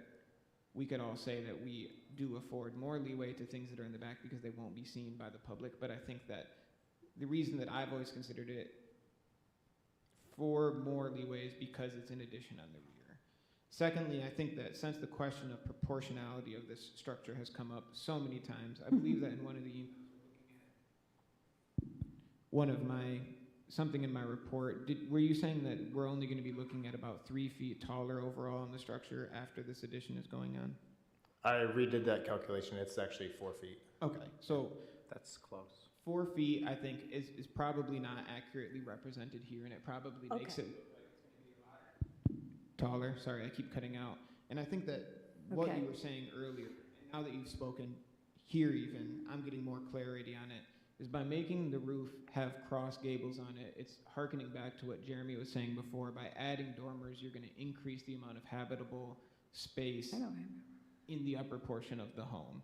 A: we could all say that we do afford more leeway to things that are in the back because they won't be seen by the public, but I think that the reason that I've always considered it for more leeway is because it's an addition on the rear. Secondly, I think that since the question of proportionality of this structure has come up so many times, I believe that in something in my report, were you saying that we're only going to be looking at about 3 feet taller overall in the structure after this addition is going on?
K: I redid that calculation. It's actually 4 feet.
A: Okay, so
B: That's close.
A: 4 feet, I think, is probably not accurately represented here, and it probably makes it look like it's going to be a lot taller. Sorry, I keep cutting out. And I think that what you were saying earlier, and now that you've spoken here even, I'm getting more clarity on it, is by making the roof have cross gables on it, it's hearkening back to what Jeremy was saying before. By adding dormers, you're going to increase the amount of habitable space in the upper portion of the home.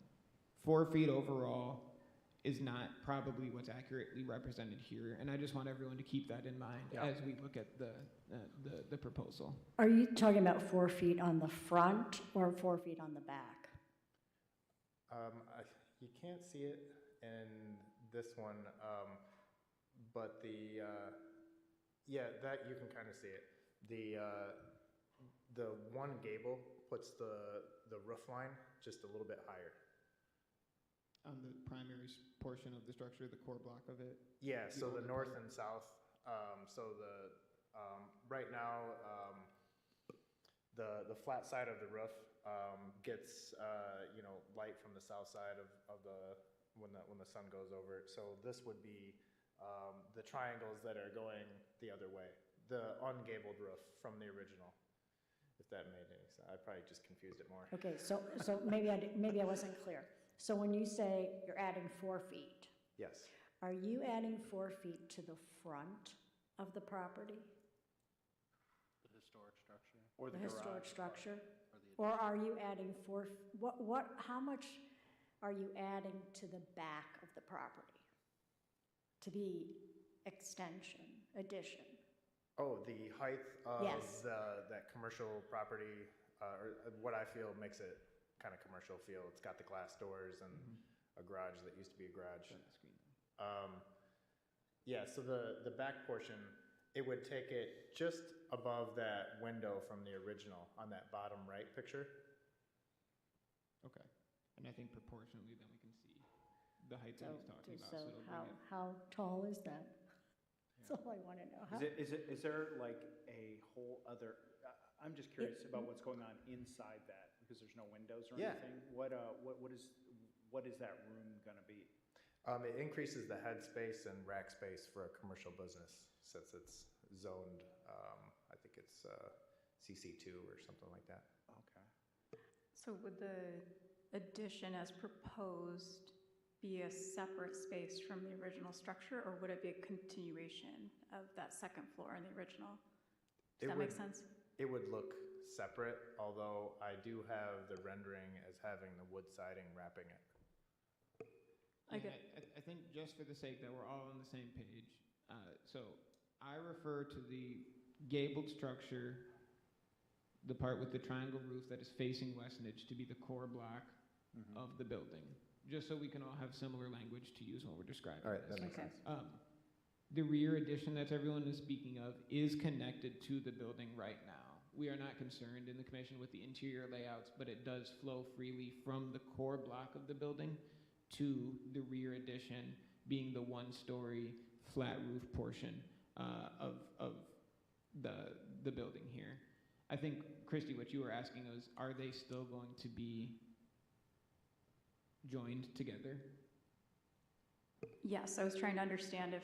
A: 4 feet overall is not probably what's accurately represented here, and I just want everyone to keep that in mind as we look at the proposal.
C: Are you talking about 4 feet on the front or 4 feet on the back?
K: You can't see it in this one, but that you can kind of see it. The one gable puts the roof line just a little bit higher.
A: On the primary portion of the structure, the core block of it?
K: Yeah, so the north and south. Right now, the flat side of the roof gets light from the south side of when the sun goes over it. So this would be the triangles that are going the other way, the ungabled roof from the original. If that made any sense, I probably just confused it more.
C: Okay, so maybe I wasn't clear. So when you say you're adding 4 feet,
K: Yes.
C: are you adding 4 feet to the front of the property?
D: The historic structure?
B: Or
C: The historic structure?
D: Or
C: Or are you adding how much are you adding to the back of the property? To the addition?
K: Oh, the height of
C: Yes.
K: that commercial property, or what I feel makes it kind of commercial feel. It's got the glass doors and a garage that used to be a garage. So the back portion, it would take it just above that window from the original on that bottom right picture.
A: Okay. And I think proportionally then we can see the height that he's talking about.
C: So
A: it'll bring it.
C: how tall is that? That's all I want to know.
B: Is there like a whole other, I'm just curious about what's going on inside that, because there's no windows or anything. What is that room gonna be?
K: It increases the head space and rack space for a commercial business since it's zoned, I think it's CC2 or something like that.
B: Okay.
J: So would the addition as proposed be a separate space from the original structure, or would it be a continuation of that second floor in the original? Does that make sense?
K: It would look separate, although I do have the rendering as having the wood siding wrapping it.
A: I think just for the sake that we're all on the same page, so I refer to the gabled structure the part with the triangle roof that is facing Westnedge to be the core block of the building, just so we can all have similar language to use when we're describing
K: All right,
A: this.
K: that makes sense.
A: The rear addition that everyone is speaking of is connected to the building right now. We are not concerned in the commission with the interior layouts, but it does flow freely from the core block of the building to the rear addition, being the one-story flat roof portion of the building here. I think, Christy, what you were asking was, are they still going to be joined together?
J: Yes, I was trying to understand if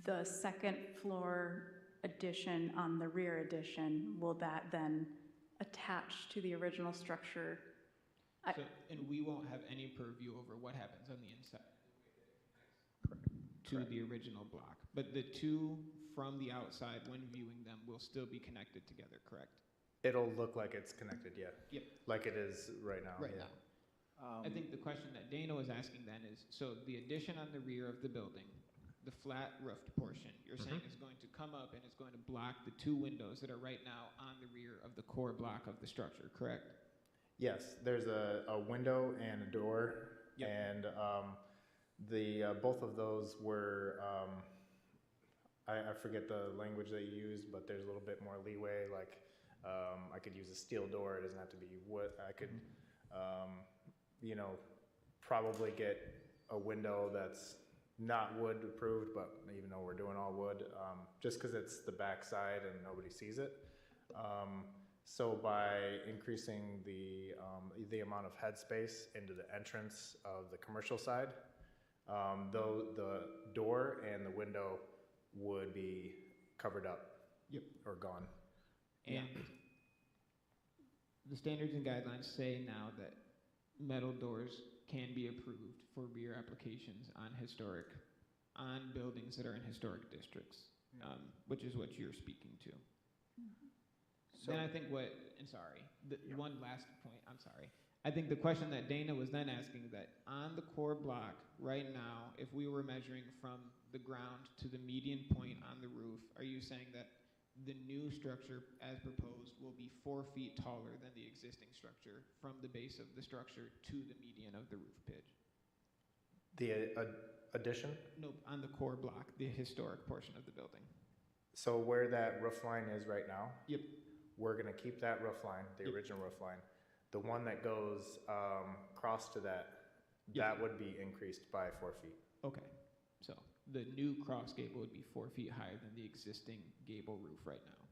J: the second floor addition on the rear addition, will that then attach to the original structure?
A: And we won't have any purview over what happens on the inside to the original block. But the two from the outside, when viewing them, will still be connected together, correct?
K: It'll look like it's connected, yeah.
A: Yep.
K: Like it is right now.
A: Right
K: yeah.
A: now. I think the question that Dana was asking then is, so the addition on the rear of the building, the flat roofed portion, you're saying is going to come up and it's going to block the two windows that are right now on the rear of the core block of the structure, correct?
K: Yes, there's a window and a door,
A: Yep.
K: and both of those were, I forget the language they used, but there's a little bit more leeway, like I could use a steel door, it doesn't have to be wood. I could, probably get a window that's not wood approved, but even though we're doing all wood, just because it's the back side and nobody sees it. So by increasing the amount of headspace into the entrance of the commercial side, though the door and the window would be covered up.
A: Yep.
K: Or gone.
A: And the standards and guidelines say now that metal doors can be approved for rear applications on buildings that are in historic districts, which is what you're speaking to.
B: So,
A: Then I think one last point, I'm sorry. I think the question that Dana was then asking, that on the core block right now, if we were measuring from the ground to the median point on the roof, are you saying that the new structure as proposed will be 4 feet taller than the existing structure from the base of the structure to the median of the roof pitch?
K: The addition?
A: Nope, on the core block, the historic portion of the building.
K: So where that roof line is right now?
A: Yep.
K: We're gonna keep that roof line, the original roof line. The one that goes across to that, that would be increased by 4 feet.
A: Okay, so the new cross gable would be 4 feet higher than the existing gable roof right now.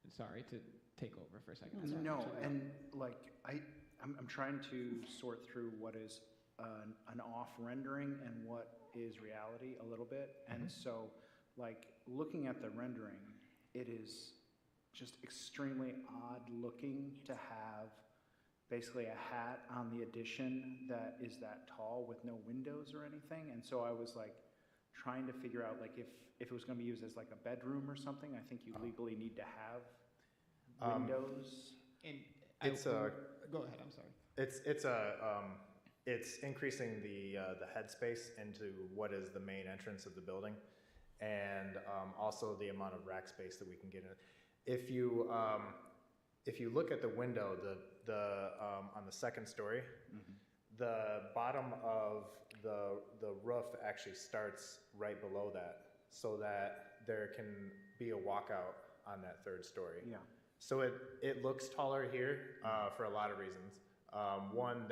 A: And sorry to take over for a second.
B: no, and like I'm trying to sort through what is an off rendering and what is reality a little bit. And so, like, looking at the rendering, it is just extremely odd looking to have basically a hat on the addition that is that tall with no windows or anything. And so I was like trying to figure out, like, if it was going to be used as like a bedroom or something, I think you legally need to have windows.
A: And go ahead, I'm sorry.
K: It's increasing the headspace into what is the main entrance of the building, and also the amount of rack space that we can get in. If you look at the window, on the second story, the bottom of the roof actually starts right below that, so that there can be a walkout on that third story.
B: Yeah.
K: So it looks taller here for a lot of reasons. One,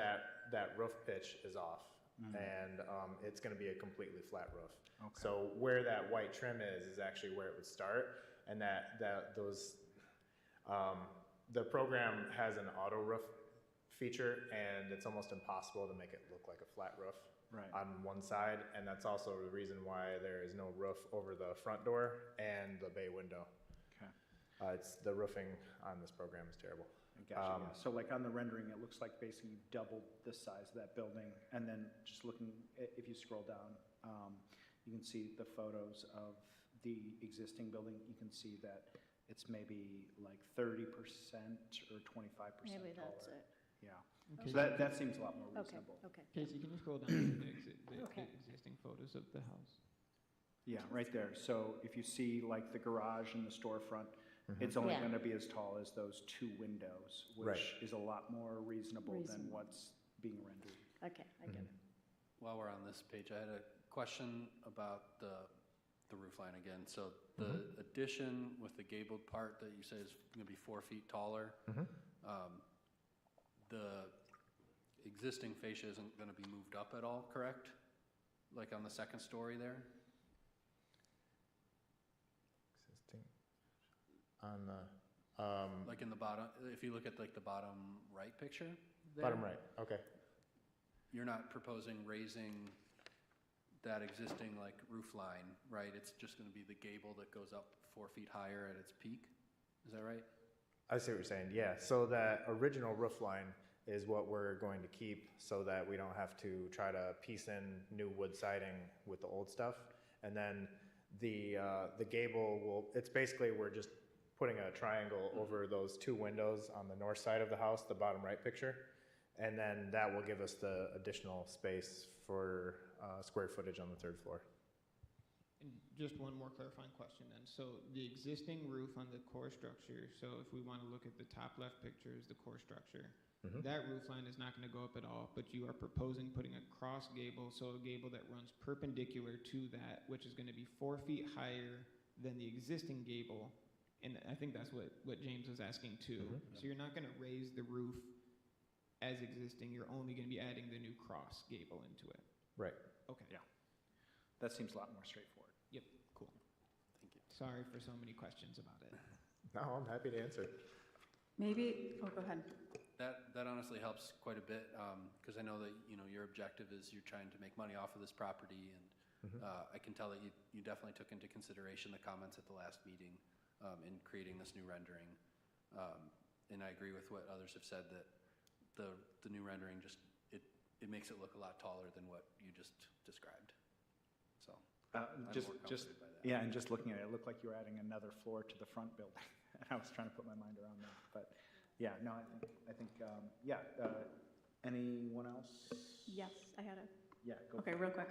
K: that roof pitch is off, and it's going to be a completely flat roof.
B: Okay.
K: So where that white trim is actually where it would start, and the program has an auto roof feature, and it's almost impossible to make it look like a flat roof on one side, and that's also the reason why there is no roof over the front door and the bay window.
B: Okay.
K: It's the roofing on this program is terrible.
B: Gotcha, yeah. So like on the rendering, it looks like basically you doubled the size of that building, and then just looking, if you scroll down, you can see the photos of the existing building. You can see that it's maybe like 30% or 25%
C: Maybe
B: taller.
C: that's it.
B: Yeah.
A: Okay.
B: So that seems a lot more reasonable.
C: Okay.
A: Casey, can you scroll down to the
C: Okay.
A: existing photos of the house?
B: Yeah, right there. So if you see like the garage and the storefront, It's only
C: Yeah.
B: going to be as tall as those 2 windows, which
K: Right.
B: is a lot more reasonable than
C: Reasonable.
B: what's being rendered.
C: Okay, I get it.
D: While we're on this page, I had a question about the roof line again. So the addition with the gabled part that you say is going to be 4 feet taller, the existing fascia isn't going to be moved up at all, correct? Like on the second story there?
K: Existing on the
D: Like in the bottom, if you look at like the bottom right picture there?
K: bottom right. Okay.
D: You're not proposing raising that existing like roof line, right? It's just going to be the gable that goes up 4 feet higher at its peak? Is that right?
K: I see what you're saying. Yeah. So that original roof line is what we're going to keep, so that we don't have to try to piece in new wood siding with the old stuff. And then the gable will. It's basically we're just putting a triangle over those 2 windows on the north side of the house, the bottom right picture, and then that will give us the additional space for square footage on the 3rd floor.
A: And just one more clarifying question then. So the existing roof on the core structure, so if we want to look at the top left picture is the core structure, that roof line is not going to go up at all, but you are proposing putting a cross gable, so a gable that runs perpendicular to that, which is going to be 4 feet higher than the existing gable. And I think that's what James was asking too. So you're not going to raise the roof as existing, you're only going to be adding the new cross gable into it.
K: Right.
A: Okay.
B: Yeah. That seems a lot more straightforward.
A: Yep, cool.
D: Thank you.
A: Sorry for so many questions about it.
K: No, I'm happy to answer.
J: Maybe, oh, go ahead.
D: That honestly helps quite a bit, because I know that, you know, your objective is you're trying to make money off of this property, and I can tell that you definitely took into consideration the comments at the last meeting in creating this new rendering. And I agree with what others have said, that the new rendering just, it makes it look a lot taller than what you just described. So I'm
B: Just,
D: more
B: just,
D: comforted by that.
B: yeah, and just looking at it, it looked like you were adding another floor to the front building. And I was trying to put my mind around that, but yeah, no, I think, yeah. Anyone else?
J: Yes, I had a,
B: Yeah, go.
J: okay, real quick.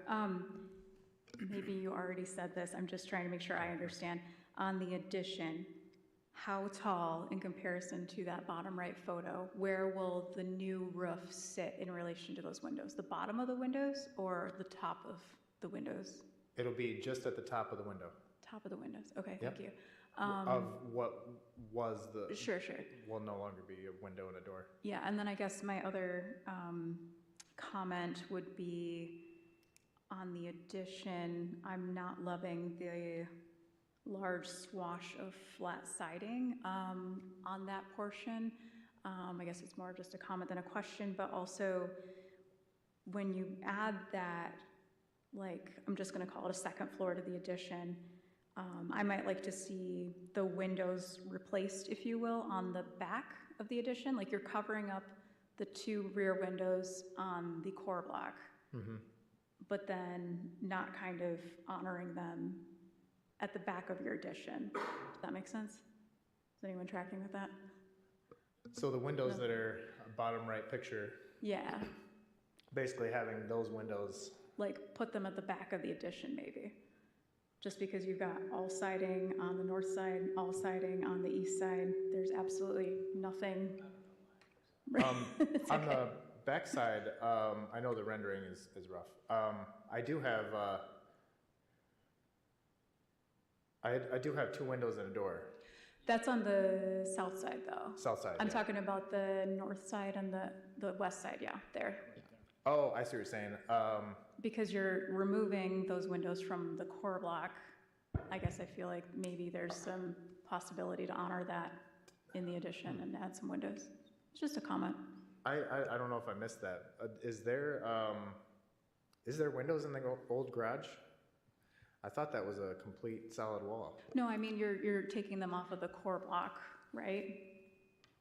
J: Maybe you already said this, I'm just trying to make sure I understand. On the addition, how tall in comparison to that bottom right photo, where will the new roof sit in relation to those windows? The bottom of the windows or the top of the windows?
K: It'll be just at the top of the window.
J: Top of the windows, okay,
K: Yep.
J: thank you.
K: Of what was the.
J: Sure.
K: Will no longer be a window and a door.
J: Yeah, and then I guess my other comment would be on the addition, I'm not loving the large swash of flat siding on that portion. I guess it's more just a comment than a question, but also when you add that, like, I'm just gonna call it a second floor to the addition, I might like to see the windows replaced, if you will, on the back of the addition. Like, you're covering up the 2 rear windows on the core block, but then not kind of honoring them at the back of your addition. Does that make sense? Is anyone tracking with that?
K: So the windows
J: No.
K: that are bottom right picture,
J: Yeah,
K: basically having those windows.
J: like put them at the back of the addition maybe. Just because you've got all siding on the north side, all siding on the east side, there's absolutely nothing. It's
K: On
J: okay.
K: the back side, I know the rendering is rough. I do have I do have 2 windows and a door.
J: That's on the south side though.
K: South side.
J: I'm
K: yeah.
J: talking about the north side and the west side, yeah, there.
K: Oh, I see what you're saying.
J: Because you're removing those windows from the core block, I guess I feel like maybe there's some possibility to honor that in the addition and add some windows. It's just a comment.
K: I don't know if I missed that. Is there windows in the old garage? I thought that was a complete solid wall.
J: No, I mean, you're taking them off of the core block, right?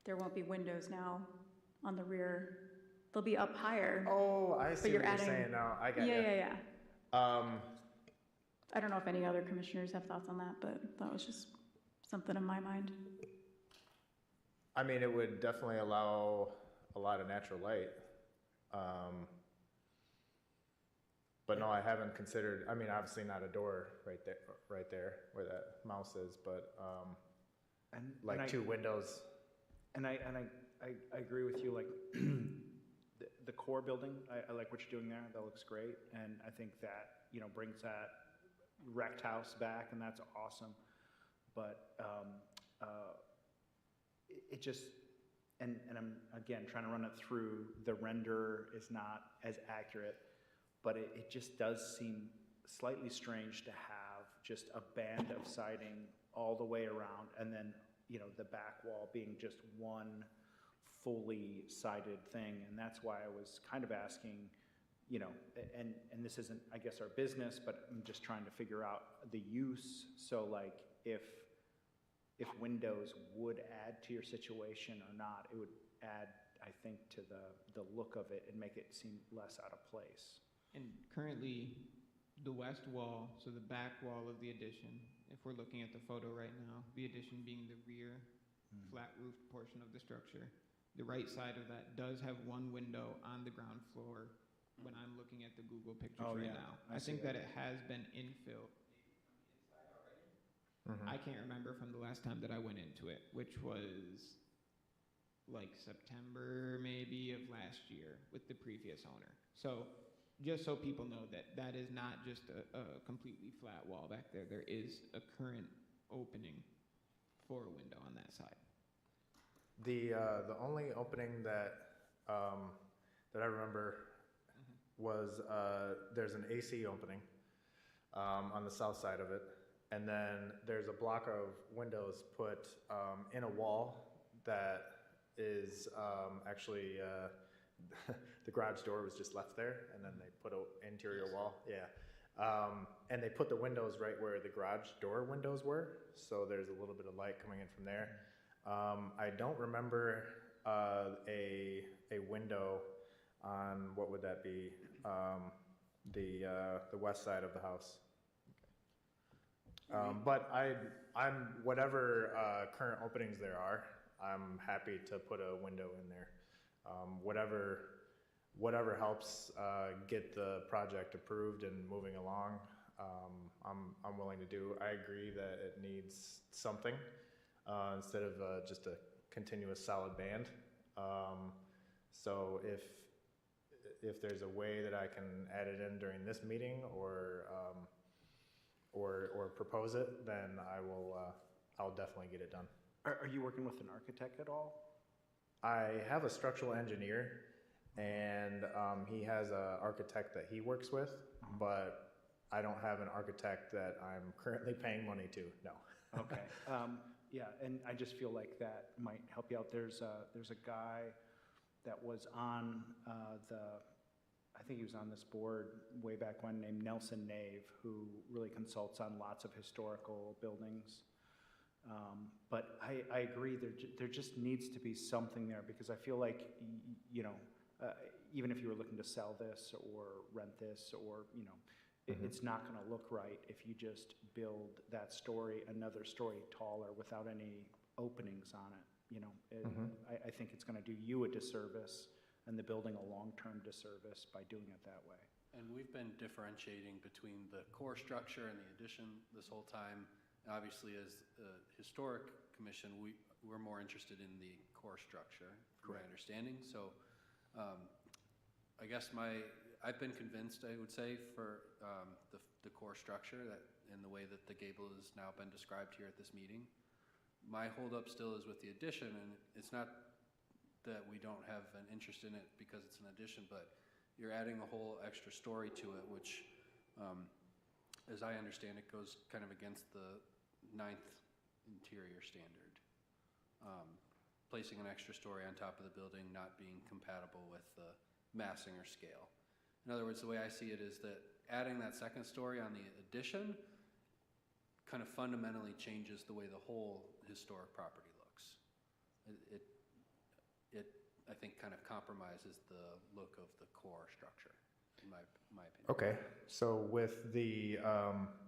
J: There won't be windows now on the rear. They'll be up higher.
K: Oh, I see
J: you're
K: what you're
J: adding-
K: saying now. I got
J: Yeah.
K: you.
J: I don't know if any other commissioners have thoughts on that, but that was just something in my mind.
K: I mean, it would definitely allow a lot of natural light. But no, I haven't considered, I mean, obviously not a door right there where that mouse is, but like 2 windows.
B: And I agree with you, like, the core building, I like what you're doing there, that looks great, and I think that, you know, brings that wrecked house back, and that's awesome. But it just, and I'm, again, trying to run it through, the render is not as accurate, but it just does seem slightly strange to have just a band of siding all the way around, and then, you know, the back wall being just one fully sided thing. And that's why I was kind of asking, you know, and this isn't, I guess, our business, but I'm just trying to figure out the use. So like, if windows would add to your situation or not, it would add, I think, to the look of it and make it seem less out of place.
A: And currently, the west wall, so the back wall of the addition, if we're looking at the photo right now, the addition being the rear flat roofed portion of the structure, the right side of that does have one window on the ground floor when I'm looking at the Google pictures right now. I think that it has been infilled
K: Mm-hmm.
A: I can't remember from the last time that I went into it, which was like September maybe of last year with the previous owner. So just so people know that that is not just a completely flat wall back there. There is a current opening for a window on that side.
K: The only opening that that I remember was there's an AC opening on the south side of it, and then there's a block of windows put in a wall that is actually the garage door was just left there, and then they put an interior wall. Yeah. And they put the windows right where the garage door windows were, so there's a little bit of light coming in from there. I don't remember a window on, what would that be, the west side of the house. But I'm whatever current openings there are, I'm happy to put a window in there. Whatever helps get the project approved and moving along, I'm willing to do. I agree that it needs something instead of just a continuous solid band. So if there's a way that I can add it in during this meeting or propose it, then I'll definitely get it done.
B: Are you working with an architect at all?
K: I have a structural engineer, and he has an architect that he works with, but I don't have an architect that I'm currently paying money to, no.
B: Okay. Yeah, and I just feel like that might help you out. There's a guy that was on I think he was on this board way back when, named Nelson Nave, who really consults on lots of historical buildings. But I agree, there just needs to be something there, because I feel like, you know, even if you were looking to sell this or rent this, or, you know, it's not going to look right if you just build that story another story taller without any openings on it. You know, I think it's going to do you a disservice and the building a long-term disservice by doing it that way.
D: And we've been differentiating between the core structure and the addition this whole time. Obviously, as a historic commission, we're more interested in the core structure, from my understanding. So I guess I've been convinced, I would say, for the core structure that in the way that the gable has now been described here at this meeting. My holdup still is with the addition, and it's not that we don't have an interest in it because it's an addition, but you're adding a whole extra story to it, which, as I understand it, goes kind of against the 9th interior standard. Placing an extra story on top of the building not being compatible with the massing or scale. In other words, the way I see it is that adding that second story on the addition kind of fundamentally changes the way the whole historic property looks. It I think, kind of compromises the look of the core structure, in my opinion.
K: Okay, so with the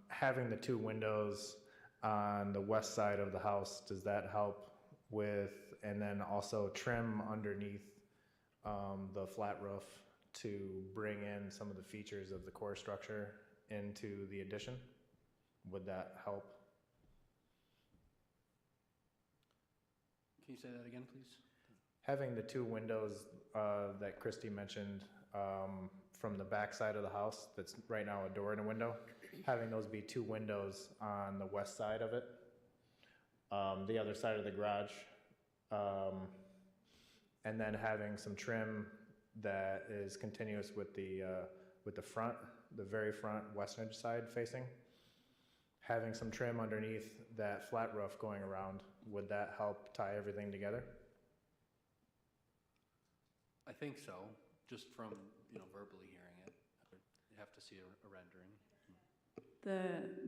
K: having the 2 windows on the west side of the house, does that help with, and then also trim underneath the flat roof to bring in some of the features of the core structure into the addition? Would that help?
D: Can you say that again, please?
K: Having the 2 windows that Christy mentioned from the back side of the house, that's right now a door and a window, having those be 2 windows on the west side of it, the other side of the garage, and then having some trim that is continuous with the front, the very front western side facing. Having some trim underneath that flat roof going around, would that help tie everything together?
D: I think so, just from, verbally hearing it. You have to see a rendering.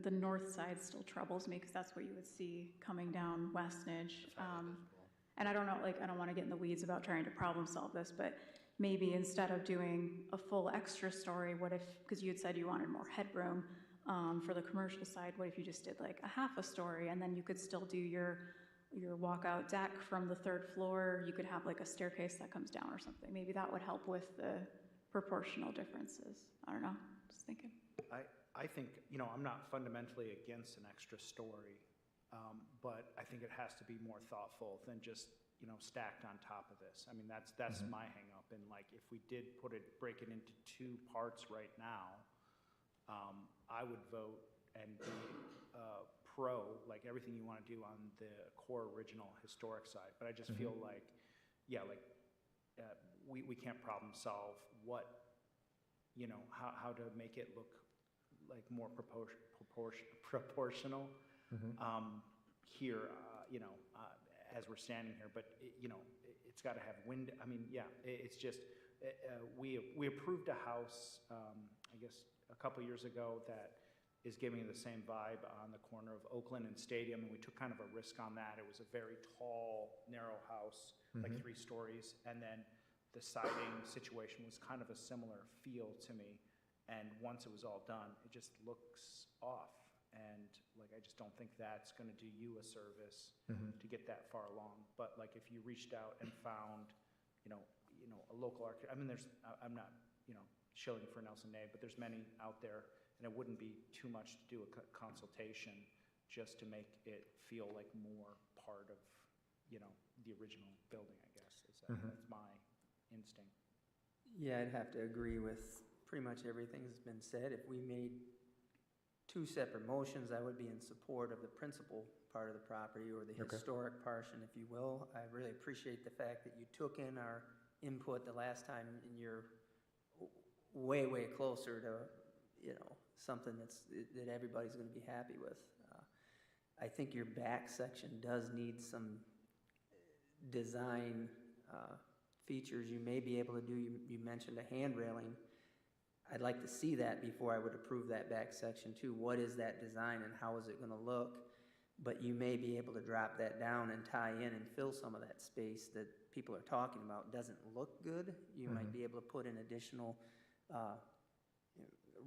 J: The north side still troubles me because that's what you would see coming down Westnedge.
D: It's highly visible.
J: And I don't know, I don't want to get in the weeds about trying to problem solve this, but maybe instead of doing a full extra story, what if, because you had said you wanted more headroom for the commercial side, what if you just did like a half a story and then you could still do your walkout deck from the 3rd floor, you could have like a staircase that comes down or something. Maybe that would help with the proportional differences. I don't know, just thinking.
B: I think, I'm not fundamentally against an extra story, but I think it has to be more thoughtful than just, stacked on top of this. I mean, that's my hang up. And like, if we did break it into 2 parts right now, I would vote and be pro, like everything you want to do on the core original historic side. But I just feel like, we can't problem solve what, how to make it look like more proportional here, as we're standing here. But, it's got to have wind. I mean, it's just, we approved a house, I guess, a couple years ago that is giving the same vibe on the corner of Oakland and Stadium, and we took kind of a risk on that. It was a very tall, narrow house, like 3 stories, and then the siding situation was kind of a similar feel to me. And once it was all done, it just looks off. And like, I just don't think that's going to do you a service to get that far along. But like, if you reached out and found, a local architect, I mean, I'm not, shilling for Nelson Nave, but there's many out there, and it wouldn't be too much to do a consultation just to make it feel like more part of, the original building, I guess. That's my instinct.
I: Yeah, I'd have to agree with pretty much everything that's been said. If we made 2 separate motions, I would be in support of the principal part of the property, or the historic portion, if you will. I really appreciate the fact that you took in our input the last time, and you're way, way closer to, something that everybody's going to be happy with. I think your back section does need some design features you may be able to do. You mentioned a hand railing. I'd like to see that before I would approve that back section too. What is that design and how is it going to look? But you may be able to drop that down and tie in and fill some of that space that people are talking about. Doesn't look good. You might be able to put an additional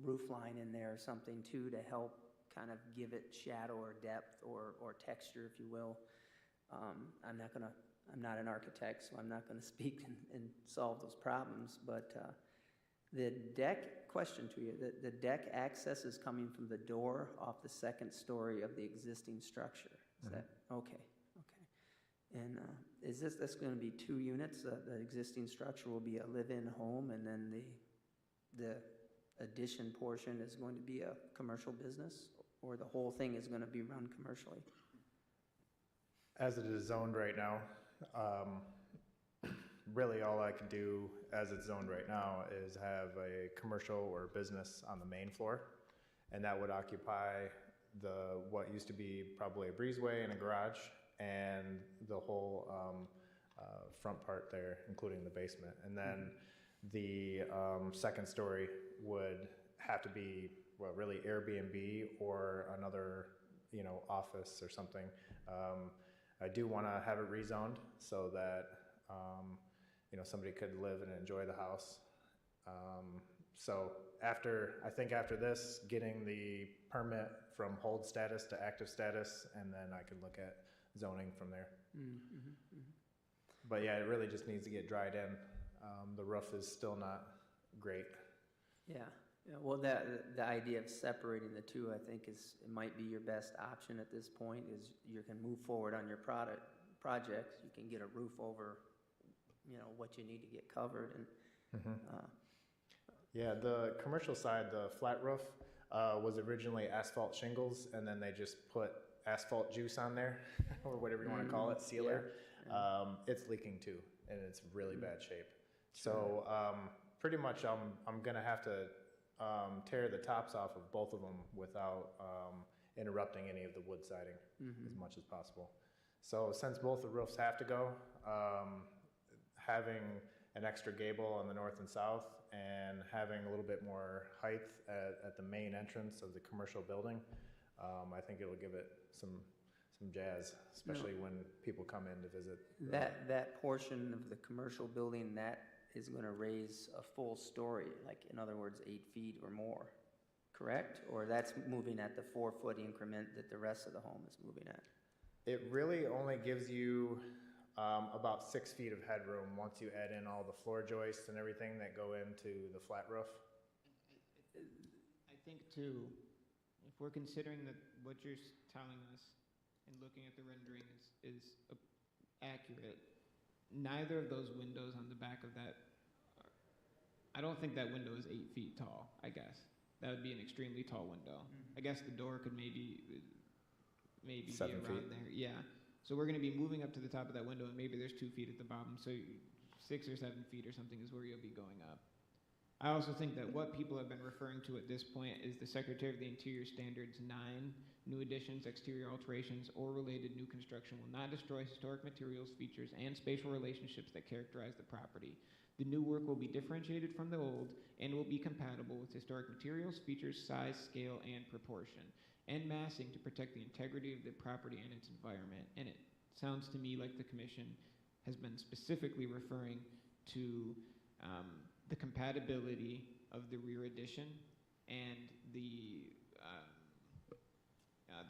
I: roof line in there or something too, to help kind of give it shadow or depth or texture, if you will. I'm not an architect, so I'm not going to speak and solve those problems, but the deck, question to you, the deck access is coming from the door off the 2nd story of the existing structure. Is that okay? And is this going to be 2 units? The existing structure will be a live-in home, and then the addition portion is going to be a commercial business, or the whole thing is going to be run commercially?
K: As it is zoned right now, really all I can do as it's zoned right now is have a commercial or business on the main floor, and that would occupy what used to be probably a breezeway and a garage, and the whole front part there, including the basement. And then the 2nd story would have to be, well, really Airbnb or another, office or something. I do want to have it rezoned so that, somebody could live and enjoy the house. So I think after this, getting the permit from hold status to active status, and then I could look at zoning from there. But yeah, it really just needs to get dried in. The roof is still not great.
I: Yeah. Well, the idea of separating the 2, I think, it might be your best option at this point. Is you can move forward on your projects, you can get a roof over, you know, what you need to get covered, and,
K: Yeah, the commercial side, the flat roof, was originally asphalt shingles, and then they just put asphalt juice on there, or whatever you want to call it, sealer. It's leaking too, and it's really bad shape. So pretty much I'm gonna have to tear the tops off of both of them without interrupting any of the wood siding as much as possible. So since both the roofs have to go, having an extra gable on the north and south and having a little bit more height at the main entrance of the commercial building, I think it'll give it some jazz, especially when people come in to visit.
I: that portion of the commercial building, that is gonna raise a full story, like, in other words, 8 feet or more, correct? Or that's moving at the 4-foot increment that the rest of the home is moving at?
K: It really only gives you about 6 feet of headroom once you add in all the floor joists and everything that go into the flat roof.
A: I think too, if we're considering that what you're telling us and looking at the rendering is accurate, neither of those windows on the back of that, I don't think that window is 8 feet tall, I guess. That would be an extremely tall window. I guess the door could maybe be
K: 7
A: around
K: feet.
A: there. Yeah. So we're going to be moving up to the top of that window, and maybe there's 2 feet at the bottom. So 6 or 7 feet or something is where you'll be going up. I also think that what people have been referring to at this point is the Secretary of the Interior Standards 9, new additions, exterior alterations, or related new construction will not destroy historic materials, features, and spatial relationships that characterize the property. The new work will be differentiated from the old and will be compatible with historic materials, features, size, scale, and proportion, and massing to protect the integrity of the property and its environment. And it sounds to me like the commission has been specifically referring to the compatibility of the rear addition and the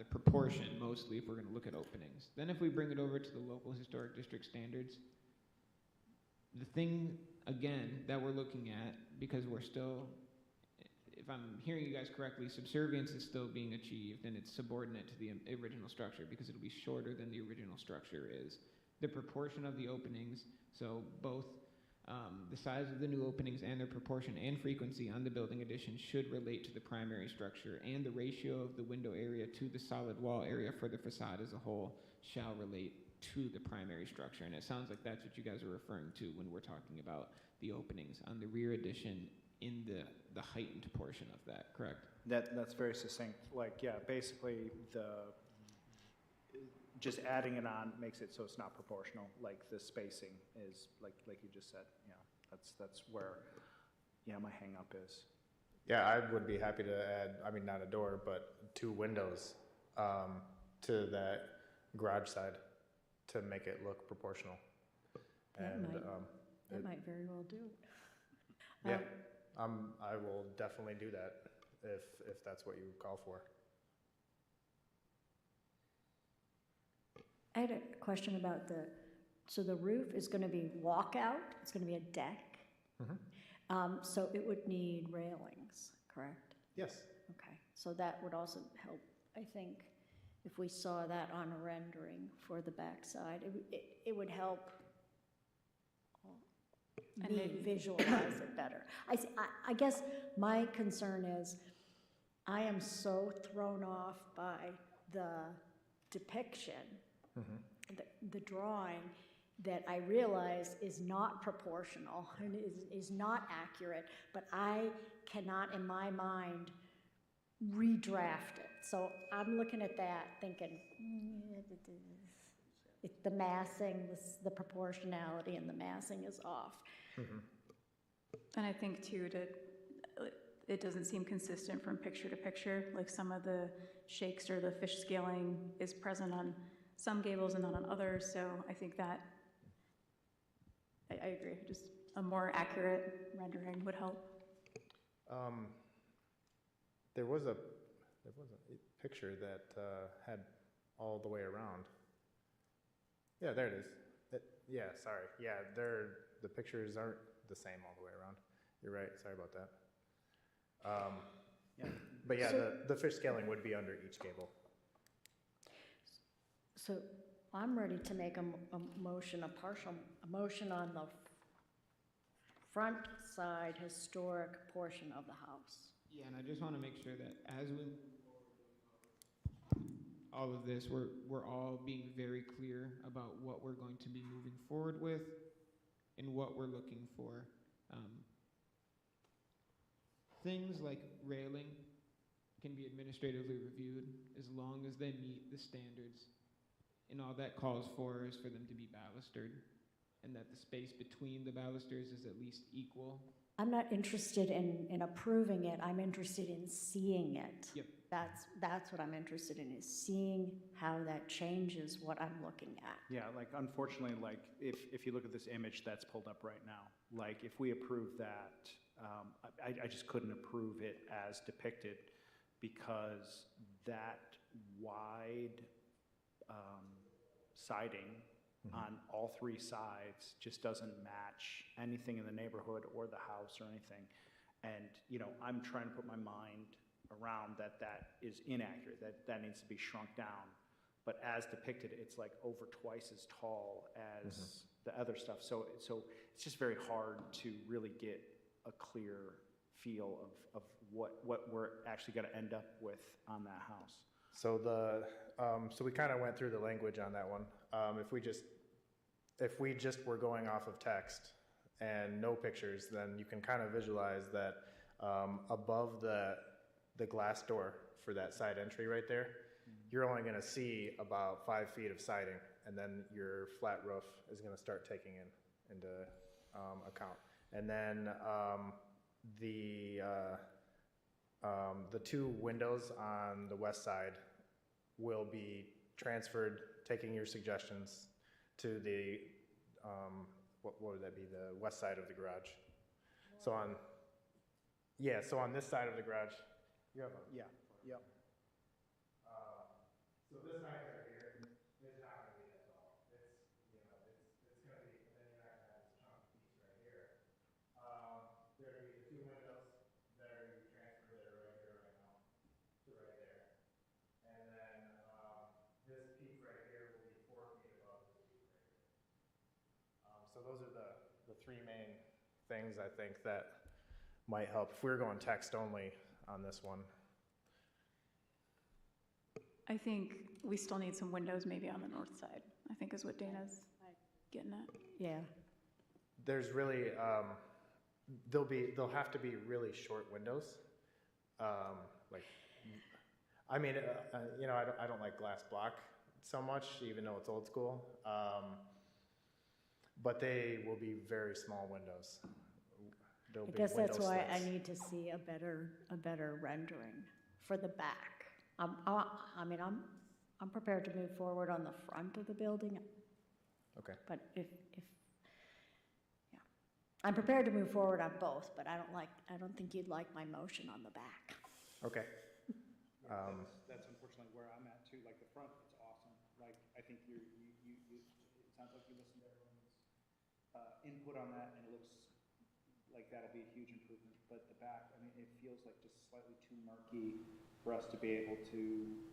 A: proportion, mostly, if we're going to look at openings. Then if we bring it over to the local historic district standards, the thing, again, that we're looking at, because we're still, if I'm hearing you guys correctly, subservience is still being achieved, and it's subordinate to the original structure because it'll be shorter than the original structure is. The proportion of the openings, so both the size of the new openings and their proportion and frequency on the building addition should relate to the primary structure, and the ratio of the window area to the solid wall area for the facade as a whole shall relate to the primary structure. And it sounds like that's what you guys are referring to when we're talking about the openings on the rear addition in the heightened portion of that, correct?
B: That's very succinct. Like, yeah, basically just adding it on makes it so it's not proportional. Like the spacing is like you just said. Yeah, that's where my hang up is.
K: Yeah, I would be happy to add, I mean, not a door, but 2 windows to that garage side to make it look proportional.
C: That might very well do it.
K: Yeah, I will definitely do that if that's what you would call for.
C: I had a question about so the roof is going to be walkout, it's going to be a deck. So it would need railings, correct?
K: Yes.
C: Okay, so that would also help, I think, if we saw that on a rendering for the backside. It would help me visualize it better. I guess my concern is I am so thrown off by the depiction, the drawing, that I realize is not proportional and is not accurate, but I cannot in my mind redraft it. So I'm looking at that thinking, the massing, the proportionality and the massing is off.
J: And I think too, it doesn't seem consistent from picture to picture. Like some of the shakes or the fish scaling is present on some gables and not on others. So I think that, I agree, just a more accurate rendering would help.
K: There was a picture that had all the way around. Yeah, there it is. Yeah, sorry. Yeah, the pictures aren't the same all the way around. You're right. Sorry about that.
B: Yeah.
K: But yeah, the fish scaling would be under each gable.
C: So I'm ready to make a motion on the front side historic portion of the house.
A: Yeah, and I just want to make sure that as we move forward with all of this, we're all being very clear about what we're going to be moving forward with and what we're looking for. Things like railing can be administratively reviewed as long as they meet the standards. And all that calls for is for them to be balustered, and that the space between the balusters is at least equal.
C: I'm not interested in approving it, I'm interested in seeing it.
A: Yep.
C: That's what I'm interested in, is seeing how that changes what I'm looking at.
B: Yeah, like unfortunately, like if you look at this image that's pulled up right now, like if we approve that, I just couldn't approve it as depicted because that wide siding on all three sides just doesn't match anything in the neighborhood or the house or anything. And, you know, I'm trying to put my mind around that is inaccurate, that needs to be shrunk down. But as depicted, it's like over twice as tall as the other stuff. So it's just very hard to really get a clear feel of what we're actually going to end up with on that house.
K: So so we kind of went through the language on that one. If we just were going off of text and no pictures, then you can kind of visualize that above the glass door for that side entry right there, you're only going to see about 5 feet of siding, and then your flat roof is going to start taking into account. And then the two windows on the west side will be transferred, taking your suggestions, to the, what would that be, the west side of the garage. So on this side of the garage, you have a,
B: Yeah, yep.
K: so this height right here is not going to be that tall. It's, you know, it's going to be, and then you're not going to have this chunk piece right here. There will be the two windows that are going to be transferred that are right here right now to right there. And then this peak right here will be 4 feet above this peak right here. So those are the three main things I think that might help if we were going text only on this one.
J: I think we still need some windows maybe on the north side, I think is what Dana's getting at.
C: Yeah.
K: There's really, they'll have to be really short windows. I mean, you know, I don't like glass block so much, even though it's old school. But they will be very small windows.
C: I guess that's why I need to see a better rendering for the back. I mean, I'm prepared to move forward on the front of the building.
K: Okay.
C: But if yeah, I'm prepared to move forward on both, but I don't think you'd like my motion on the back.
K: Okay.
E: That's unfortunately where I'm at too. Like the front, it's awesome. Like I think it sounds like you listened to everyone's input on that, and it looks like that'll be a huge improvement. But the back, I mean, it feels like just slightly too murky for us to be able to,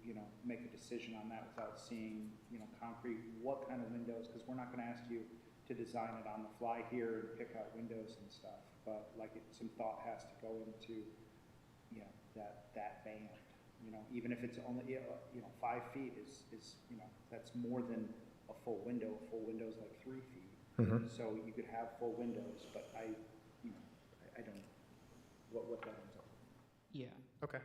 E: you know, make a decision on that without seeing, you know, concrete, what kind of windows, because we're not going to ask you to design it on the fly here and pick out windows and stuff. But like some thought has to go into, you know, that band. You know, even if it's only, you know, 5 feet is you know, that's more than a full window. A full window is like 3 feet. So you could have full windows, but I don't know what that ends up.
A: Yeah.
K: Okay.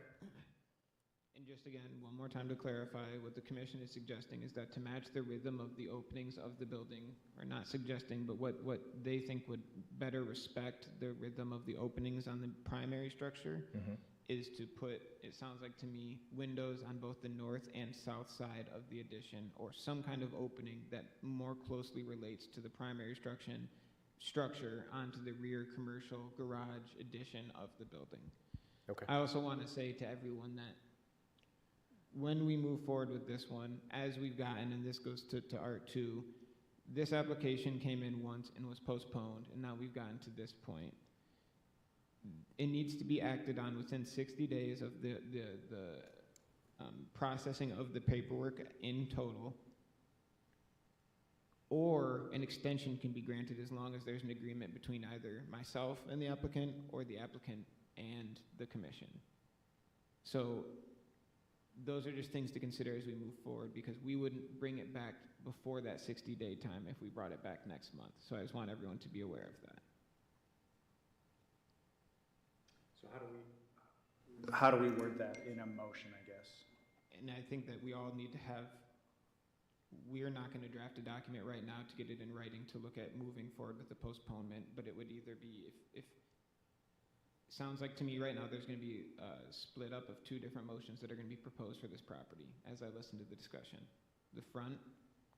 A: And just again, one more time to clarify, what the commission is suggesting is that to match the rhythm of the openings of the building, or not suggesting, but what they think would better respect the rhythm of the openings on the primary structure, is to put, it sounds like to me, windows on both the north and south side of the addition, or some kind of opening that more closely relates to the primary structure onto the rear commercial garage addition of the building.
K: Okay.
A: I also want to say to everyone that when we move forward with this one, as we've gotten, and this goes to Art too, this application came in once and was postponed, and now we've gotten to this point. It needs to be acted on within 60 days of the processing of the paperwork in total. or an extension can be granted as long as there's an agreement between either myself and the applicant or the applicant and the commission. So those are just things to consider as we move forward, because we wouldn't bring it back before that 60-day time if we brought it back next month. So I just want everyone to be aware of that.
B: So how do we word that in a motion, I guess?
A: And I think that we all need to have, we're not going to draft a document right now to get it in writing to look at moving forward with the postponement, but it would either be, if sounds like to me right now there's going to be a split up of two different motions that are going to be proposed for this property as I listen to the discussion. The front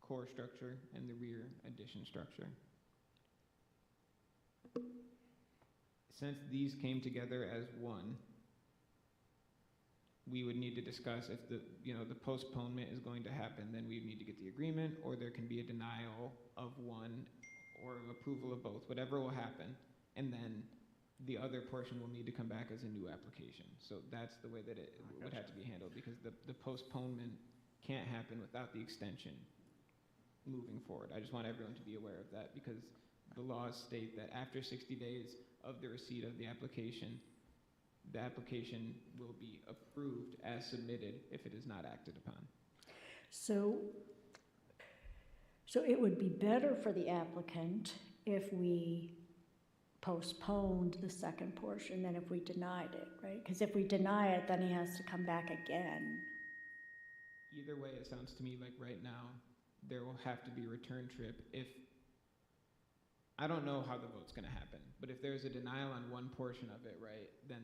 A: core structure and the rear addition structure. Since these came together as one, we would need to discuss if the postponement is going to happen, then we need to get the agreement, or there can be a denial of one or approval of both, whatever will happen, and then the other portion will need to come back as a new application. So that's the way that it would have to be handled, because the postponement can't happen without the extension moving forward. I just want everyone to be aware of that, because the laws state that after 60 days of the receipt of the application will be approved as submitted if it is not acted upon.
C: So it would be better for the applicant if we postponed the second portion than if we denied it, right? Because if we deny it, then he has to come back again.
A: Either way, it sounds to me like right now there will have to be a return trip if, I don't know how the vote's going to happen, but if there's a denial on one portion of it, right, then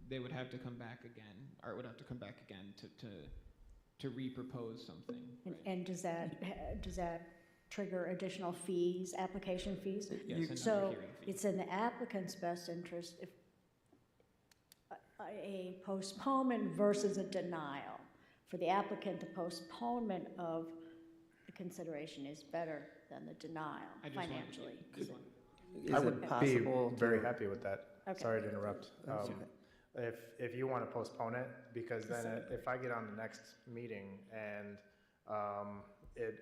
A: they would have to come back again, or it would have to come back again to re-propose something. Right?
C: And does that trigger additional fees, application fees?
A: Yes, and
C: so
A: another hearing fee.
C: it's in the applicant's best interest if a postponement versus a denial. For the applicant, the postponement of the consideration is better than the denial financially.
K: I would be
I: possible
K: very happy with that.
C: Okay.
K: Sorry to interrupt.
I: That's okay.
K: If you want to postpone it, because then if I get on the next meeting and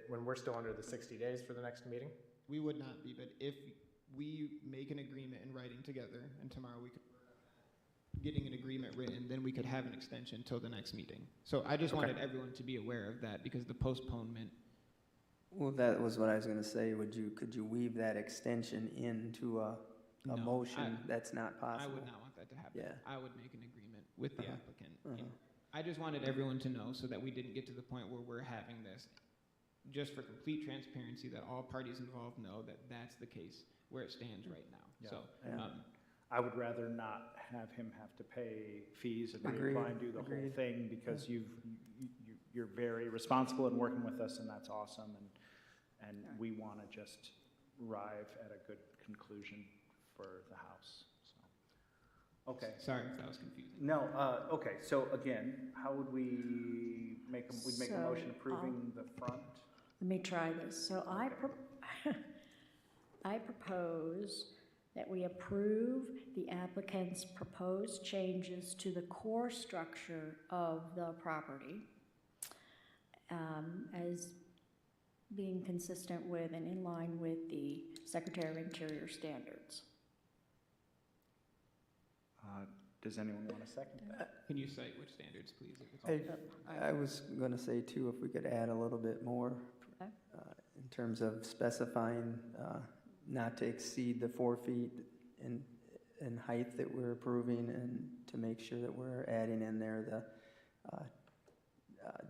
K: when we're still under the 60 days for the next meeting?
A: We would not be, but if we make an agreement in writing together, and tomorrow we could getting an agreement written, then we could have an extension till the next meeting. So I just wanted everyone to be aware of that, because the postponement.
I: Well, that was what I was going to say. Could you weave that extension into a
A: No,
I: motion? That's not possible.
A: I would not want that to happen.
I: Yeah.
A: I would make an agreement with the applicant.
I: Uh-huh.
A: I just wanted everyone to know so that we didn't get to the point where we're having this, just for complete transparency, that all parties involved know that that's the case where it stands right now.
B: Yeah.
A: So,
I: Yeah.
B: I would rather not have him have to pay fees and
I: Agreed.
B: reapply and do the whole
I: Agreed.
B: thing, because you're very responsible in working with us, and that's awesome, and we want to just arrive at a good conclusion for the house, so. Okay.
A: sorry if that was confusing.
B: No, okay, so again, how would we make we'd make a motion approving the front?
C: Let me try this. So I propose that we approve the applicant's proposed changes to the core structure of the property as being consistent with and in line with the Secretary of Interior standards.
B: Does anyone want to second that?
A: Can you cite which standards, please? If it's all-
I: I was going to say too, if we could add a little bit more
C: Okay.
I: in terms of specifying not to exceed the 4 feet in height that we're approving, and to make sure that we're adding in there the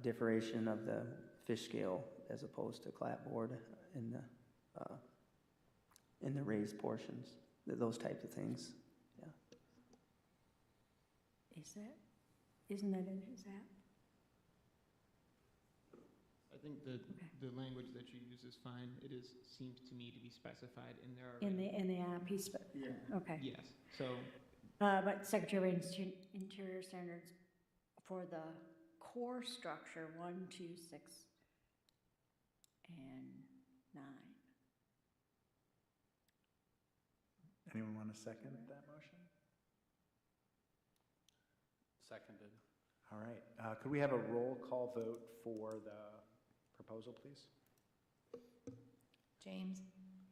I: differentiation of the fish scale as opposed to clapboard in the raised portions, those types of things. Yeah.
C: Isn't that in his app?
A: I think the language that you use is fine. It seems to me to be specified in there already.
C: In the app, okay.
A: Yes, so
C: But Secretary of Interior standards for the core structure, 1, 2, 6, and 9.
B: Anyone want to second that motion?
D: Seconded.
B: All right, could we have a roll call vote for the proposal, please?
F: James,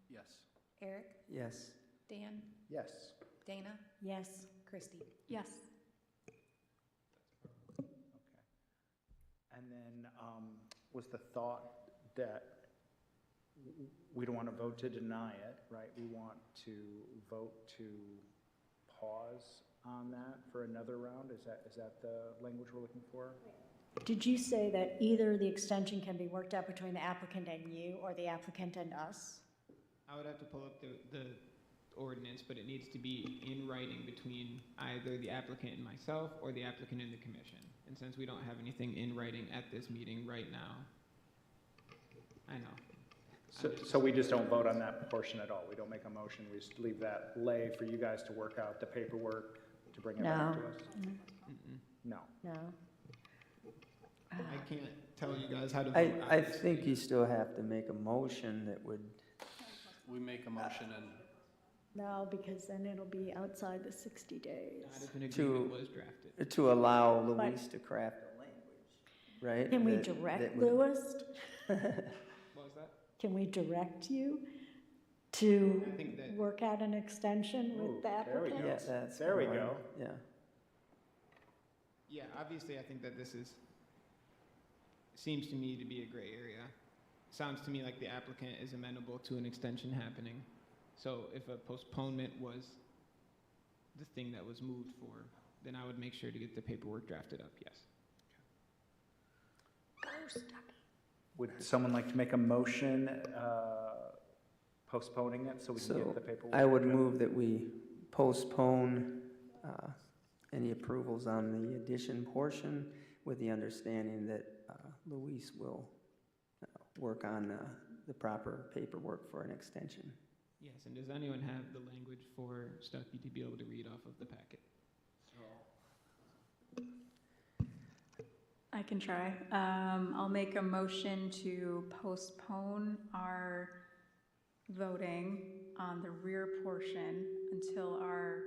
D: Yes.
F: Eric,
I: Yes.
F: Dan,
B: Yes.
F: Dana,
C: Yes.
F: Christie.
J: Yes.
B: Okay. And then was the thought that we don't want to vote to deny it, right? We want to vote to pause on that for another round? Is that the language we're looking for?
C: Did you say that either the extension can be worked out between the applicant and you or the applicant and us?
A: I would have to pull up the ordinance, but it needs to be in writing between either the applicant and myself or the applicant and the commission. And since we don't have anything in writing at this meeting right now, I know.
B: So we just don't vote on that portion at all? We don't make a motion, we just leave that lay for you guys to work out the paperwork to bring it back to us?
A: Mm-mm.
B: No.
C: No.
A: I can't tell you guys how to vote.
I: I think you still have to make a motion that would,
D: We make a motion and
C: No, because then it'll be outside the 60 days.
A: Not if an agreement was drafted.
I: to allow Luis to craft a language, right?
C: Can we
I: That
C: direct
I: would-
C: Louis?
A: What was that?
C: Can we direct you to
A: I think that-
C: work out an extension
B: Ooh,
C: with the
B: there we
C: applicant?
B: go.
I: Yeah, that's.
B: There we
I: fine.
B: go.
I: Yeah.
A: Yeah, obviously, I think that this seems to me to be a gray area. Sounds to me like the applicant is amenable to an extension happening. So if a postponement was the thing that was moved for, then I would make sure to get the paperwork drafted up, yes.
B: Would someone like to make a motion postponing it so we can
I: So
B: get the paperwork?
I: I would move that we postpone any approvals on the addition portion with the understanding that Luis will work on the proper paperwork for an extension.
A: Yes, and does anyone have the language for Stuckey to be able to read off of the packet?
J: I can try. I'll make a motion to postpone our voting on the rear portion until our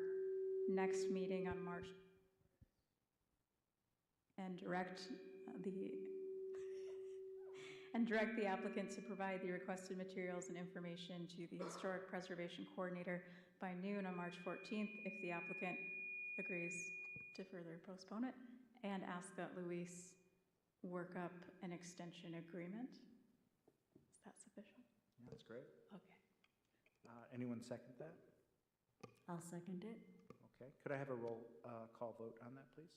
J: next meeting on March, and direct the applicant to provide the requested materials and information to the Historic Preservation Coordinator by noon on March 14th if the applicant agrees to further postpone it, and ask that Luis work up an extension agreement. Is that sufficient?
B: Yeah, that's great.
J: Okay.
B: Anyone second that?
C: I'll second it.
B: Okay. Could I have a roll call vote on that, please?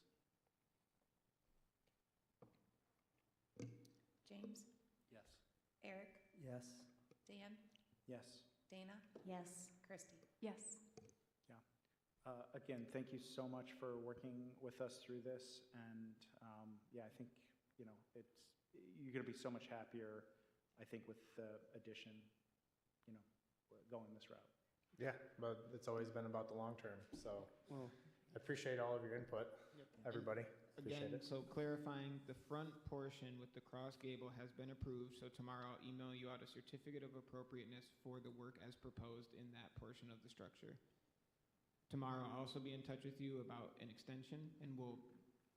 F: James,
D: yes.
F: Eric,
I: Yes.
F: Dan,
B: Yes.
F: Dana,
C: Yes.
F: Christie.
J: Yes.
B: Again, thank you so much for working with us through this, and yeah, I think, you're going to be so much happier, I think, with the addition, going this route.
K: Yeah, but it's always been about the long term, so I appreciate all of your input, everybody. Appreciate
A: Again,
K: it.
A: so clarifying, the front portion with the cross gable has been approved, so tomorrow I'll email you out a certificate of appropriateness for the work as proposed in that portion of the structure. Tomorrow I'll also be in touch with you about an extension, and we'll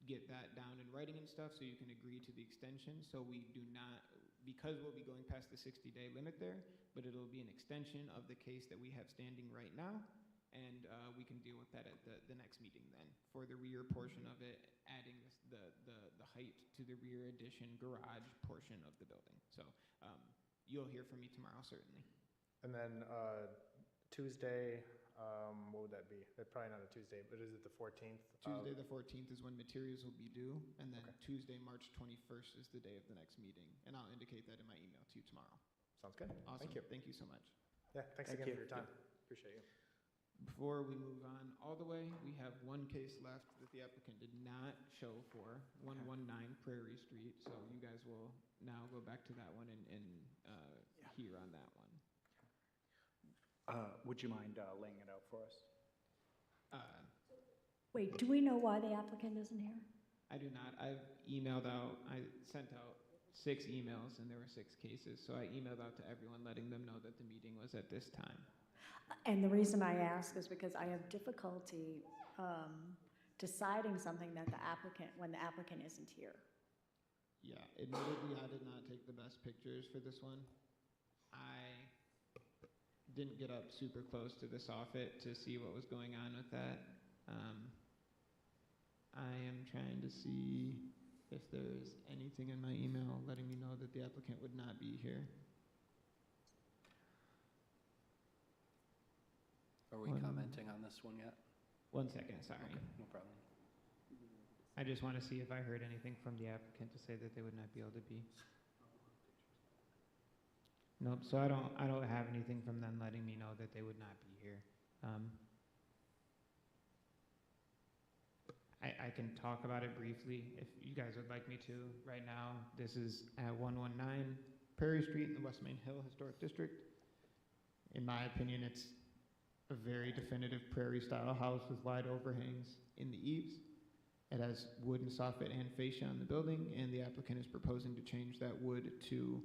A: get that down in writing and stuff so you can agree to the extension. So we do not, because we'll be going past the 60-day limit there, but it'll be an extension of the case that we have standing right now, and we can deal with that at the next meeting then. For the rear portion of it, adding the height to the rear addition garage portion of the building. So you'll hear from me tomorrow, certainly.
K: And then Tuesday, what would that be? Probably not a Tuesday, but is it the 14th?
A: Tuesday the 14th is when materials will be due, and then
K: Okay.
A: Tuesday, March 21st is the day of the next meeting, and I'll indicate that in my email to you tomorrow.
K: Sounds good.
A: Awesome.
K: Thank you.
A: Thank you so much.
K: Yeah, thanks
B: Thank
K: again
B: you.
K: for your time. Appreciate you.
A: Before we move on all the way, we have one case left that the applicant did not show for, 119 Prairie Street, so you guys will now go back to that one and hear on that one.
B: Would you mind laying it out for us?
C: Wait, do we know why the applicant isn't here?
A: I do not. I sent out 6 emails, and there were 6 cases, so I emailed out to everyone letting them know that the meeting was at this time.
C: And the reason I ask is because I have difficulty deciding something that when the applicant isn't here.
A: Yeah, admittedly, I did not take the best pictures for this one. didn't get up super close to the soffit to see what was going on with that. I am trying to see if there's anything in my email letting me know that the applicant would not be here.
D: Are we commenting on this one yet?
A: 1 second, sorry.
D: Okay, no problem.
A: I just want to see if I heard anything from the applicant to say that they would not be able to be. Nope, so I don't have anything from them letting me know that they would not be here. I can talk about it briefly if you guys would like me to. Right now, this is at 119 Prairie Street in the West Main Hill Historic District. In my opinion, it's a very definitive prairie-style house with wide overhangs in the eaves. It has wooden soffit and fascia on the building, and the applicant is proposing to change that wood to,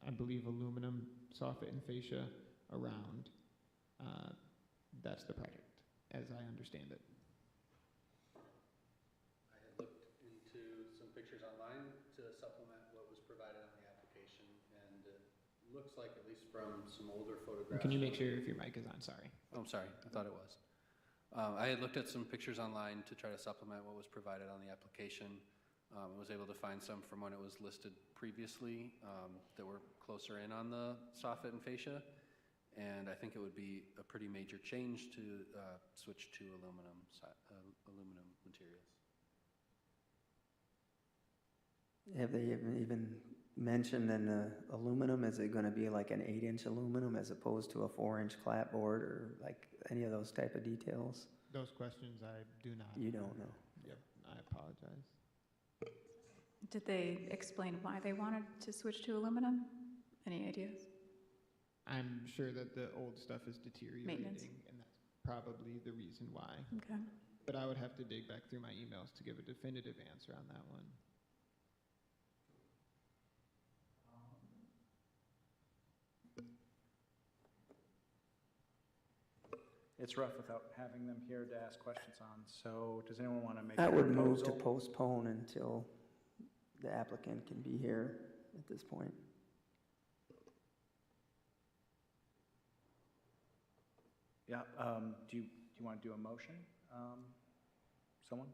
A: I believe, aluminum soffit and fascia around. That's the project, as I understand it.
D: I had looked into some pictures online to supplement what was provided on the application, and it looks like, at least from some older photographs.
A: Can you make sure if your mic is on? Sorry.
D: Oh, I'm sorry, I thought it was. I had looked at some pictures online to try to supplement what was provided on the application. I was able to find some from when it was listed previously that were closer in on the soffit and fascia, and I think it would be a pretty major change to switch to aluminum materials.
I: Have they even mentioned an aluminum? Is it going to be like an 8-inch aluminum as opposed to a 4-inch clapboard, or like any of those type of details?
A: Those questions I do not.
I: You don't know.
A: Yep, I apologize.
J: Did they explain why they wanted to switch to aluminum? Any ideas?
A: I'm sure that the old stuff is deteriorating,
J: Maintenance.
A: and that's probably the reason why.
J: Okay.
A: But I would have to dig back through my emails to give a definitive answer on that one.
B: It's rough without having them here to ask questions on, so does anyone want to make a
I: I
B: proposal?
I: would move to postpone until the applicant can be here at this point.
B: Yeah, do you want to do a motion? Someone?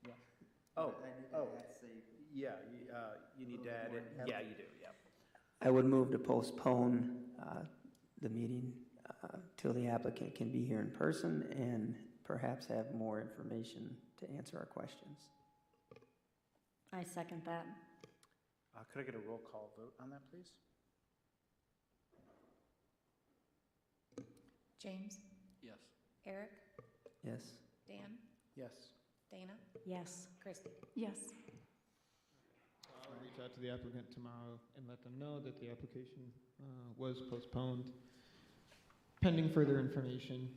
B: Yeah. Oh, yeah, you need to add it. Yeah, you do, yeah.
I: I would move to postpone the meeting till the applicant can be here in person and perhaps have more information to answer our questions.
C: I second that.
B: Could I get a roll call vote on that, please?
F: James,
D: Yes.
F: Eric,
I: Yes.
F: Dan,
B: Yes.
F: Dana,
C: Yes.
F: Christy.
J: Yes.
A: I'll reach out to the applicant tomorrow and let them know that the application was postponed pending further information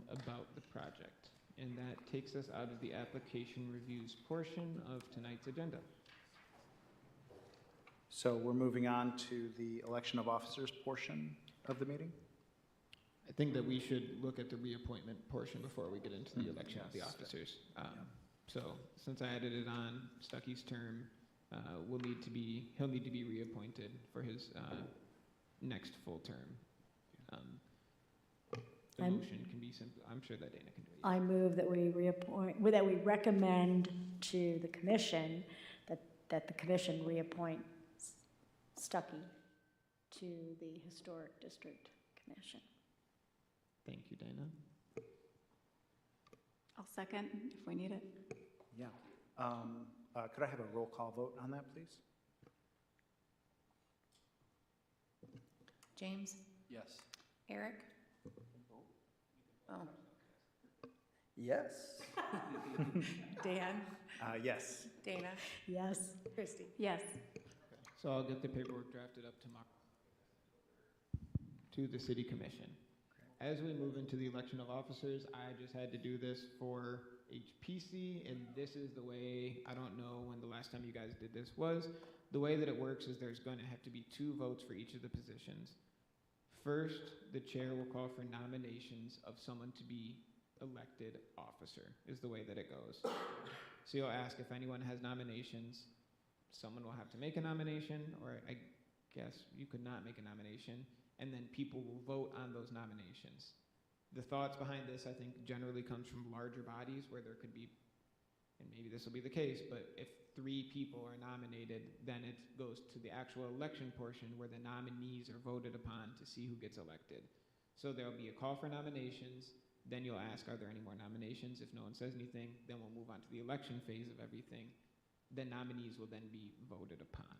A: about the project. And that takes us out of the application reviews portion of tonight's agenda.
B: So we're moving on to the election of officers portion of the meeting?
A: I think that we should look at the reappointment portion before we get into the election of the
B: Yes.
A: officers. So since I added it on, Stuckey's term he'll need to be reappointed for his next full term. The motion can be simple. I'm sure that Dana can do it.
C: I move that we that we recommend to the commission that the commission reappoint Stuckey to the Historic District Commission.
A: Thank you, Dana.
J: I'll second if we need it.
B: Yeah. Could I have a roll call vote on that, please?
F: James,
D: Yes.
F: Eric. Oh,
I: Yes.
F: Dan,
B: Yes.
F: Dana,
C: Yes.
F: Christy.
J: Yes.
A: So I'll get the paperwork drafted up tomorrow to the city commission. As we move into the election of officers, I just had to do this for HPC, and this is the way, I don't know when the last time you guys did this was. The way that it works is there's going to have to be 2 votes for each of the positions. First, the chair will call for nominations of someone to be elected officer, is the way that it goes. So you'll ask if anyone has nominations. Someone will have to make a nomination, or I guess you could not make a nomination, and then people will vote on those nominations. The thoughts behind this, I think, generally comes from larger bodies where there could be, and maybe this will be the case, but if 3 people are nominated, then it goes to the actual election portion where the nominees are voted upon to see who gets elected. So there'll be a call for nominations, then you'll ask, are there any more nominations? If no one says anything, then we'll move on to the election phase of everything. The nominees will then be voted upon.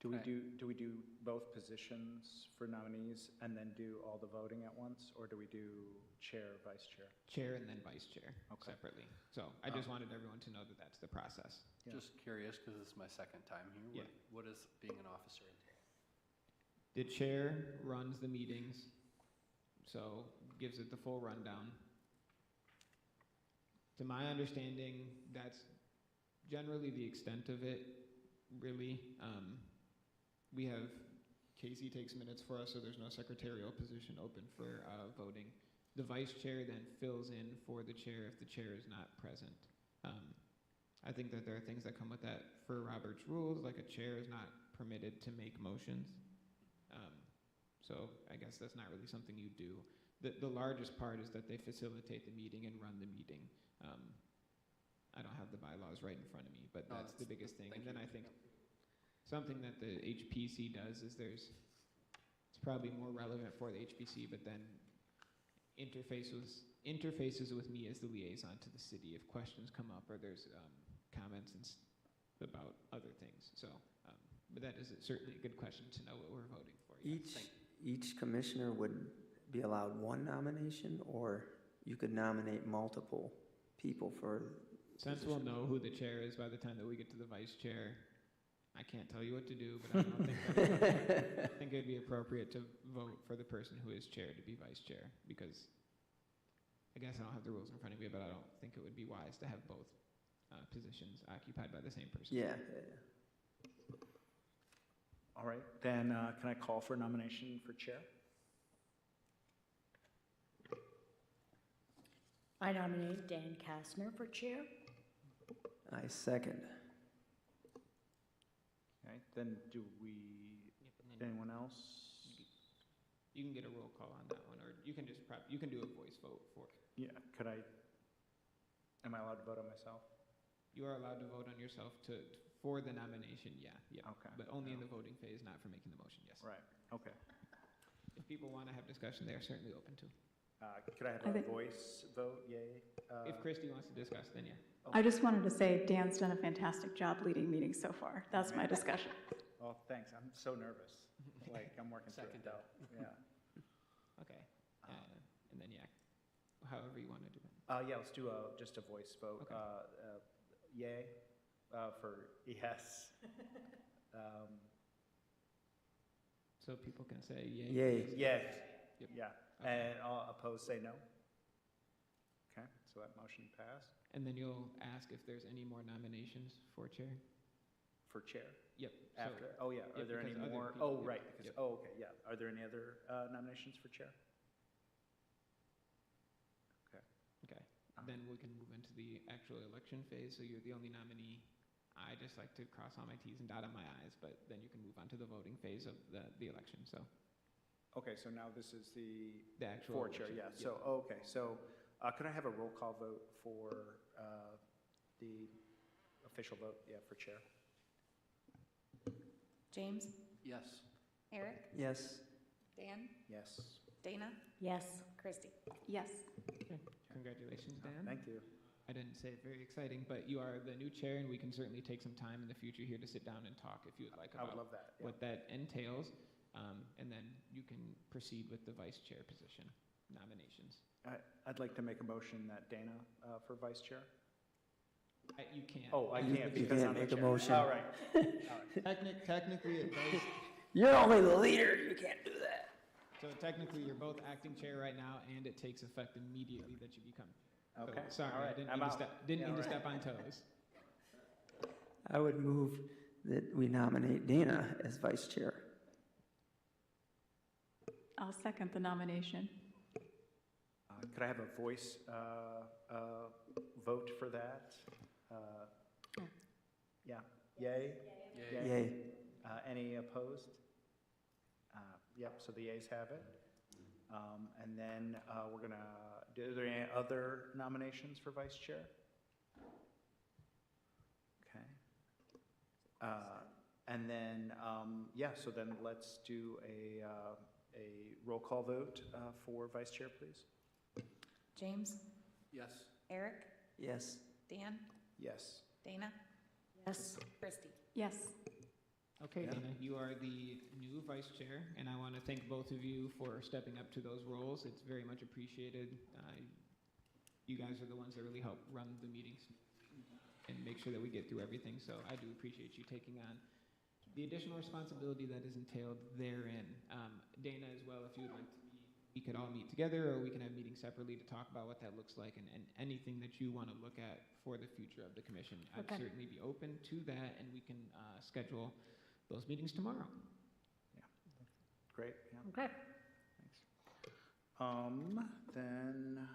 B: Do we do both positions for nominees and then do all the voting at once, or do we do chair, vice chair?
A: Chair and then vice chair separately. So I just
B: Oh.
A: wanted everyone to know that that's the process.
B: Yeah.
D: Just curious, because this is my second time here.
A: Yeah.
D: What does being an officer entail?
A: The chair runs the meetings, so gives it the full rundown. To my understanding, that's generally the extent of it, really. We have, Casey takes minutes for us, so there's no secretarial position open for voting. The vice chair then fills in for the chair if the chair is not present. I think that there are things that come with that for Robert's rules, like a chair is not permitted to make motions. So I guess that's not really something you do. The largest part is that they facilitate the meeting and run the meeting. I don't have the bylaws right in front of me, but
D: No,
A: that's the biggest thing. And
D: thank
A: then
D: you.
A: I think something that the HPC does is it's probably more relevant for the HPC, but then interfaces with me as the liaison to the city if questions come up or there's comments about other things. So, but that is certainly a good question to know what we're voting for. Yes.
I: Each commissioner would be allowed 1 nomination, or you could nominate multiple people for.
A: Since we'll know who the chair is by the time that we get to the vice chair, I can't tell you what to do, but I don't think I think it'd be appropriate to vote for the person who is chair to be vice chair, because I guess I don't have the rules in front of me, but I don't think it would be wise to have both positions occupied by the same person.
I: Yeah.
B: All right, then can I call for nomination for chair?
C: I nominate Dan Kastner for chair.
I: I second.
B: Okay, then do we,
A: Yep, and then
B: anyone else?
A: you can get a roll call on that one, or you can just you can do a voice vote for it.
B: Yeah, am I allowed to vote on myself?
A: You are allowed to vote on yourself for the nomination, yeah.
B: Okay.
A: But only in the voting phase, not for making the motion, yes.
B: Right, okay.
A: If people want to have discussion, they are certainly open to.
B: Could I have
J: I
B: a
J: think-
B: voice vote, yay?
A: If Christy wants to discuss, then yeah.
J: I just wanted to say Dan's done a fantastic job leading meetings so far. That's my discussion.
B: Oh, thanks, I'm so nervous, like, I'm working through it
D: Second.
B: though, yeah.
A: Okay. And then, yeah, however you want to do it.
B: Yeah, let's do just a voice vote.
A: Okay.
B: Yay for yes.
A: So people can say yay.
I: Yay.
B: Yes,
A: Yep.
B: yeah.
A: Okay.
B: And all opposed say no? Okay, so that motion passed
A: And then you'll ask if there's any more nominations for chair?
B: for chair
A: Yep. so-
B: after. Oh, yeah, are
A: Yep,
B: there any
A: because other
B: more?
A: people-
B: Oh,
A: yep,
B: right, because,
A: yep.
B: oh, okay, yeah. Are there any other nominations for chair?
A: Okay. Then we can move into the actual election phase, so you're the only nominee. I just like to cross all my T's and dot all my I's, but then you can move on to the voting phase of the election, so
B: Okay, so now this is the
A: the actual.
B: for chair,
A: election,
B: yeah.
A: yep.
B: So, okay, so could I have a roll call vote for the official vote, yeah, for chair?
F: James,
D: Yes.
F: Eric,
I: Yes.
F: Dan,
B: Yes.
F: Dana,
C: Yes.
F: Christy.
J: Yes.
A: Congratulations, Dan.
B: Thank you.
A: I didn't say it very exciting, but you are the new chair, and we can certainly take some time in the future here to sit down and talk if you would like
B: I would
A: about
B: love that, yeah.
A: what that entails. And then you can proceed with the vice chair position nominations.
B: I'd like to make a motion that Dana for vice chair.
A: You can't.
B: Oh, I
I: You-
B: can't
I: you
B: because
I: can't
B: I'm the
I: make a
B: chair.
I: motion.
B: All right. All right.
A: Technically, it does.
I: You're only the leader. You can't do that.
A: So technically, you're both acting chair right now, and it takes effect immediately that you become. So,
B: Okay.
A: sorry,
B: All
A: I
B: right.
A: didn't
B: I'm
A: mean to
B: out.
A: step.
B: Yeah, all right.
A: step on toes.
I: I would move that we nominate Dana as vice chair.
J: I'll second the nomination.
B: Could I have a voice vote for that? Yeah, yay?
I: Yay.
B: Any opposed? Yep, so the yeas have it. And then we're going to, are there any other nominations for vice chair? Okay. And then, so then let's do a roll call vote for vice chair, please.
F: James,
D: Yes.
F: Eric,
I: Yes.
F: Dan,
B: Yes.
F: Dana,
C: Yes.
F: Christy.
J: Yes.
A: Okay,
B: Yeah.
A: Dana, you are the new vice chair, and I want to thank both of you for stepping up to those roles. It's very much appreciated. You guys are the ones that really help run the meetings and make sure that we get through everything, so I do appreciate you taking on the additional responsibility that is entailed therein. Dana as well, if you would like to meet, we could all meet together, or we can have meetings separately to talk about what that looks like and anything that you want to look at for the future of the commission. I'd
C: Okay.
A: certainly be open to that, and we can schedule those meetings tomorrow.
B: Yeah. Great. Yeah.
C: Okay.
B: Thanks. Then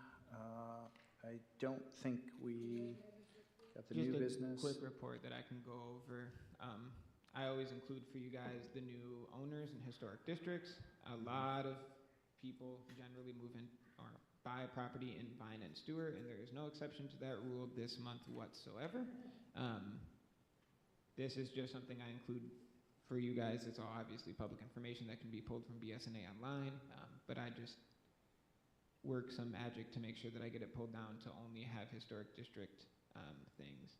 B: I don't think we got the
A: Just
B: new
A: a
B: business.
A: quick report that I can go over. I always include for you guys the new owners in historic districts. A lot of people generally move in or buy property in Vine and Stewart, and there is no exception to that rule this month whatsoever. This is just something I include for you guys. It's all obviously public information that can be pulled from BSNA online, but I just work some magic to make sure that I get it pulled down to only have historic district things.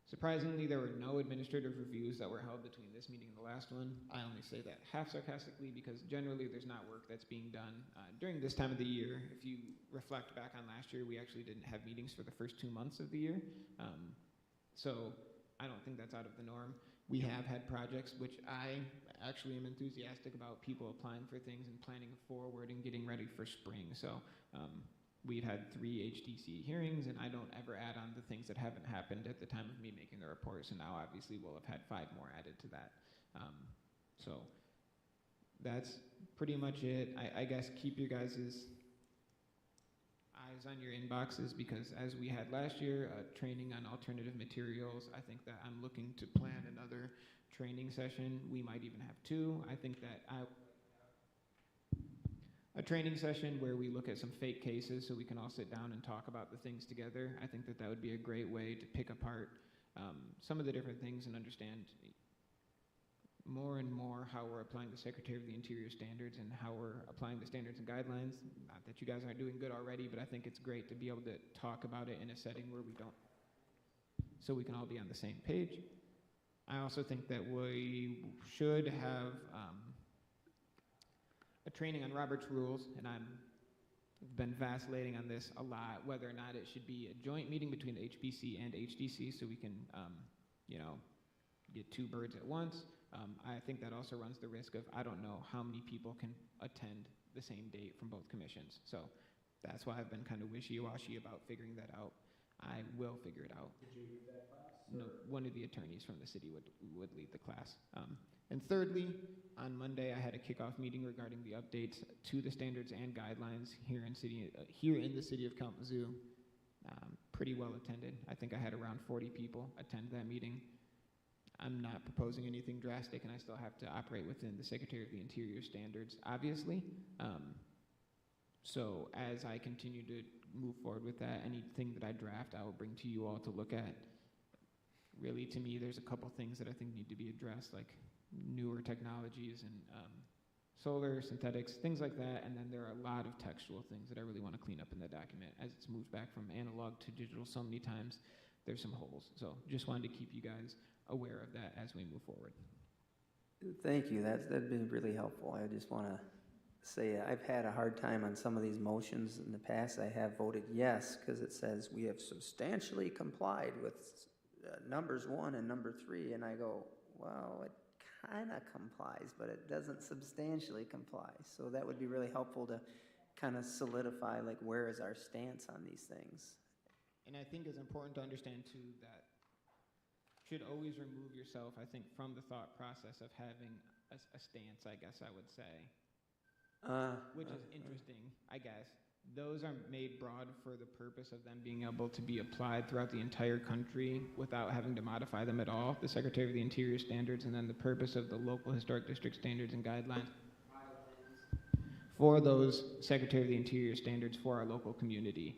A: Surprisingly, there were no administrative reviews that were held between this meeting and the last one. I only say that half sarcastically because generally there's not work that's being done during this time of the year. If you reflect back on last year, we actually didn't have meetings for the first 2 months of the year. So I don't think that's out of the norm. We have had projects, which I actually am enthusiastic about, people applying for things and planning forward and getting ready for spring. So we've had 3 HDC hearings, and I don't ever add on the things that haven't happened at the time of me making the report. So now obviously we'll have had 5 more added to that. So that's pretty much it. I guess keep your guys' eyes on your inboxes, because as we had last year, training on alternative materials, I think that I'm looking to plan another training session. We might even have 2. I think that a training session where we look at some fake cases so we can all sit down and talk about the things together. I think that that would be a great way to pick apart some of the different things and understand more and more how we're applying the Secretary of the Interior standards and how we're applying the standards and guidelines. Not that you guys aren't doing good already, but I think it's great to be able to talk about it in a setting where we don't, so we can all be on the same page. I also think that we should have a training on Robert's rules, and I've been vacillating on this a lot, whether or not it should be a joint meeting between the HBC and HDC so we can, get 2 birds at once. I think that also runs the risk of, I don't know how many people can attend the same date from both commissions. So that's why I've been kind of wishy-washy about figuring that out. I will figure it out.
B: Did you lead that class?
A: No, one of the attorneys from the city would lead the class. And thirdly, on Monday, I had a kickoff meeting regarding the updates to the standards and guidelines here in the city of Kalamazoo. Pretty well attended. I think I had around 40 people attend that meeting. I'm not proposing anything drastic, and I still have to operate within the Secretary of the Interior standards, obviously. So as I continue to move forward with that, anything that I draft, I will bring to you all to look at. Really, to me, there's a couple things that I think need to be addressed, like newer technologies and solar, synthetics, things like that. And then there are a lot of textual things that I really want to clean up in the document. As it's moved back from analog to digital so many times, there's some holes. So just wanted to keep you guys aware of that as we move forward.
I: Thank you. That'd be really helpful. I just want to say I've had a hard time on some of these motions in the past. I have voted yes because it says we have substantially complied with numbers 1 and number 3, and I go, well, it kind of complies, but it doesn't substantially comply. So that would be really helpful to kind of solidify, like, where is our stance on these things.
A: And I think it's important to understand, too, that should always remove yourself, I think, from the thought process of having a stance, I guess I would say. Which is interesting, I guess, those are made broad for the purpose of them being able to be applied throughout the entire country without having to modify them at all. The Secretary of the Interior standards, and then the purpose of the local historic district standards and guidelines for those Secretary of the Interior standards for our local community.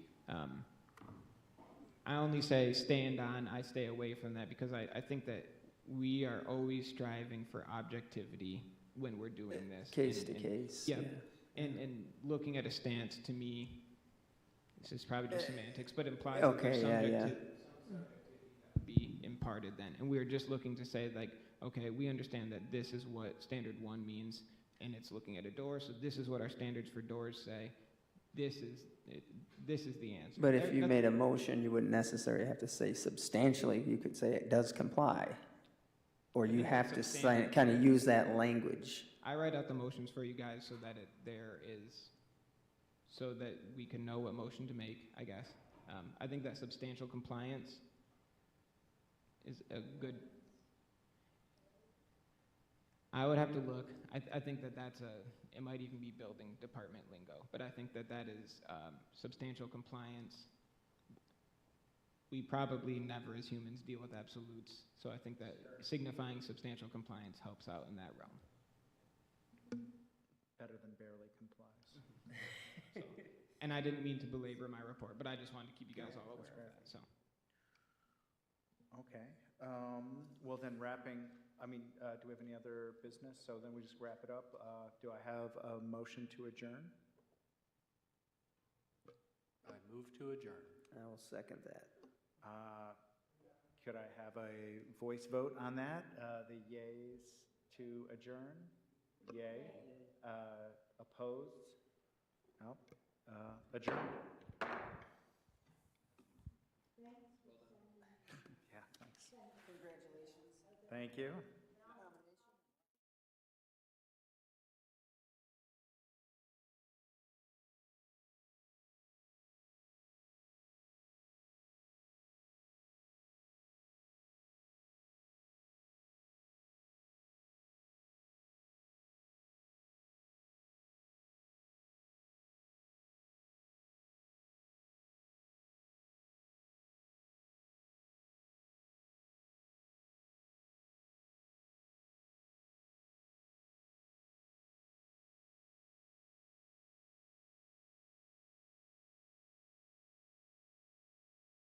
A: I only say stand on, I stay away from that because I think that we are always striving for objectivity when we're doing this.
I: Case to case.
A: Yeah. And looking at a stance, to me, this is probably just semantics, but implies that there's subjectivity that be imparted then. And we're just looking to say, like, okay, we understand that this is what standard 1 means, and it's looking at a door, so this is what our standards for doors say. This is the answer.
I: But if you made a motion, you wouldn't necessarily have to say substantially. You could say it does comply. Or you have to kind of use that language.
A: I write out the motions for you guys so that so that we can know what motion to make, I guess. I think that substantial compliance is a good, I would have to look. I think that it might even be building department lingo, but I think that is substantial compliance. We probably never as humans deal with absolutes, so I think that signifying substantial compliance helps out in that realm.
B: Better than barely complies.
A: So, and I didn't mean to belabor my report, but I just wanted to keep you guys all aware of that. So.
B: Okay. Well, then do we have any other business? So then we just wrap it up. Do I have a motion to adjourn?
D: I move to adjourn.
I: I will second that.
B: Could I have a voice vote on that? The yays to adjourn? Yay. Opposed? Nope. Adjourned. Yeah, thanks. Congratulations. Thank you.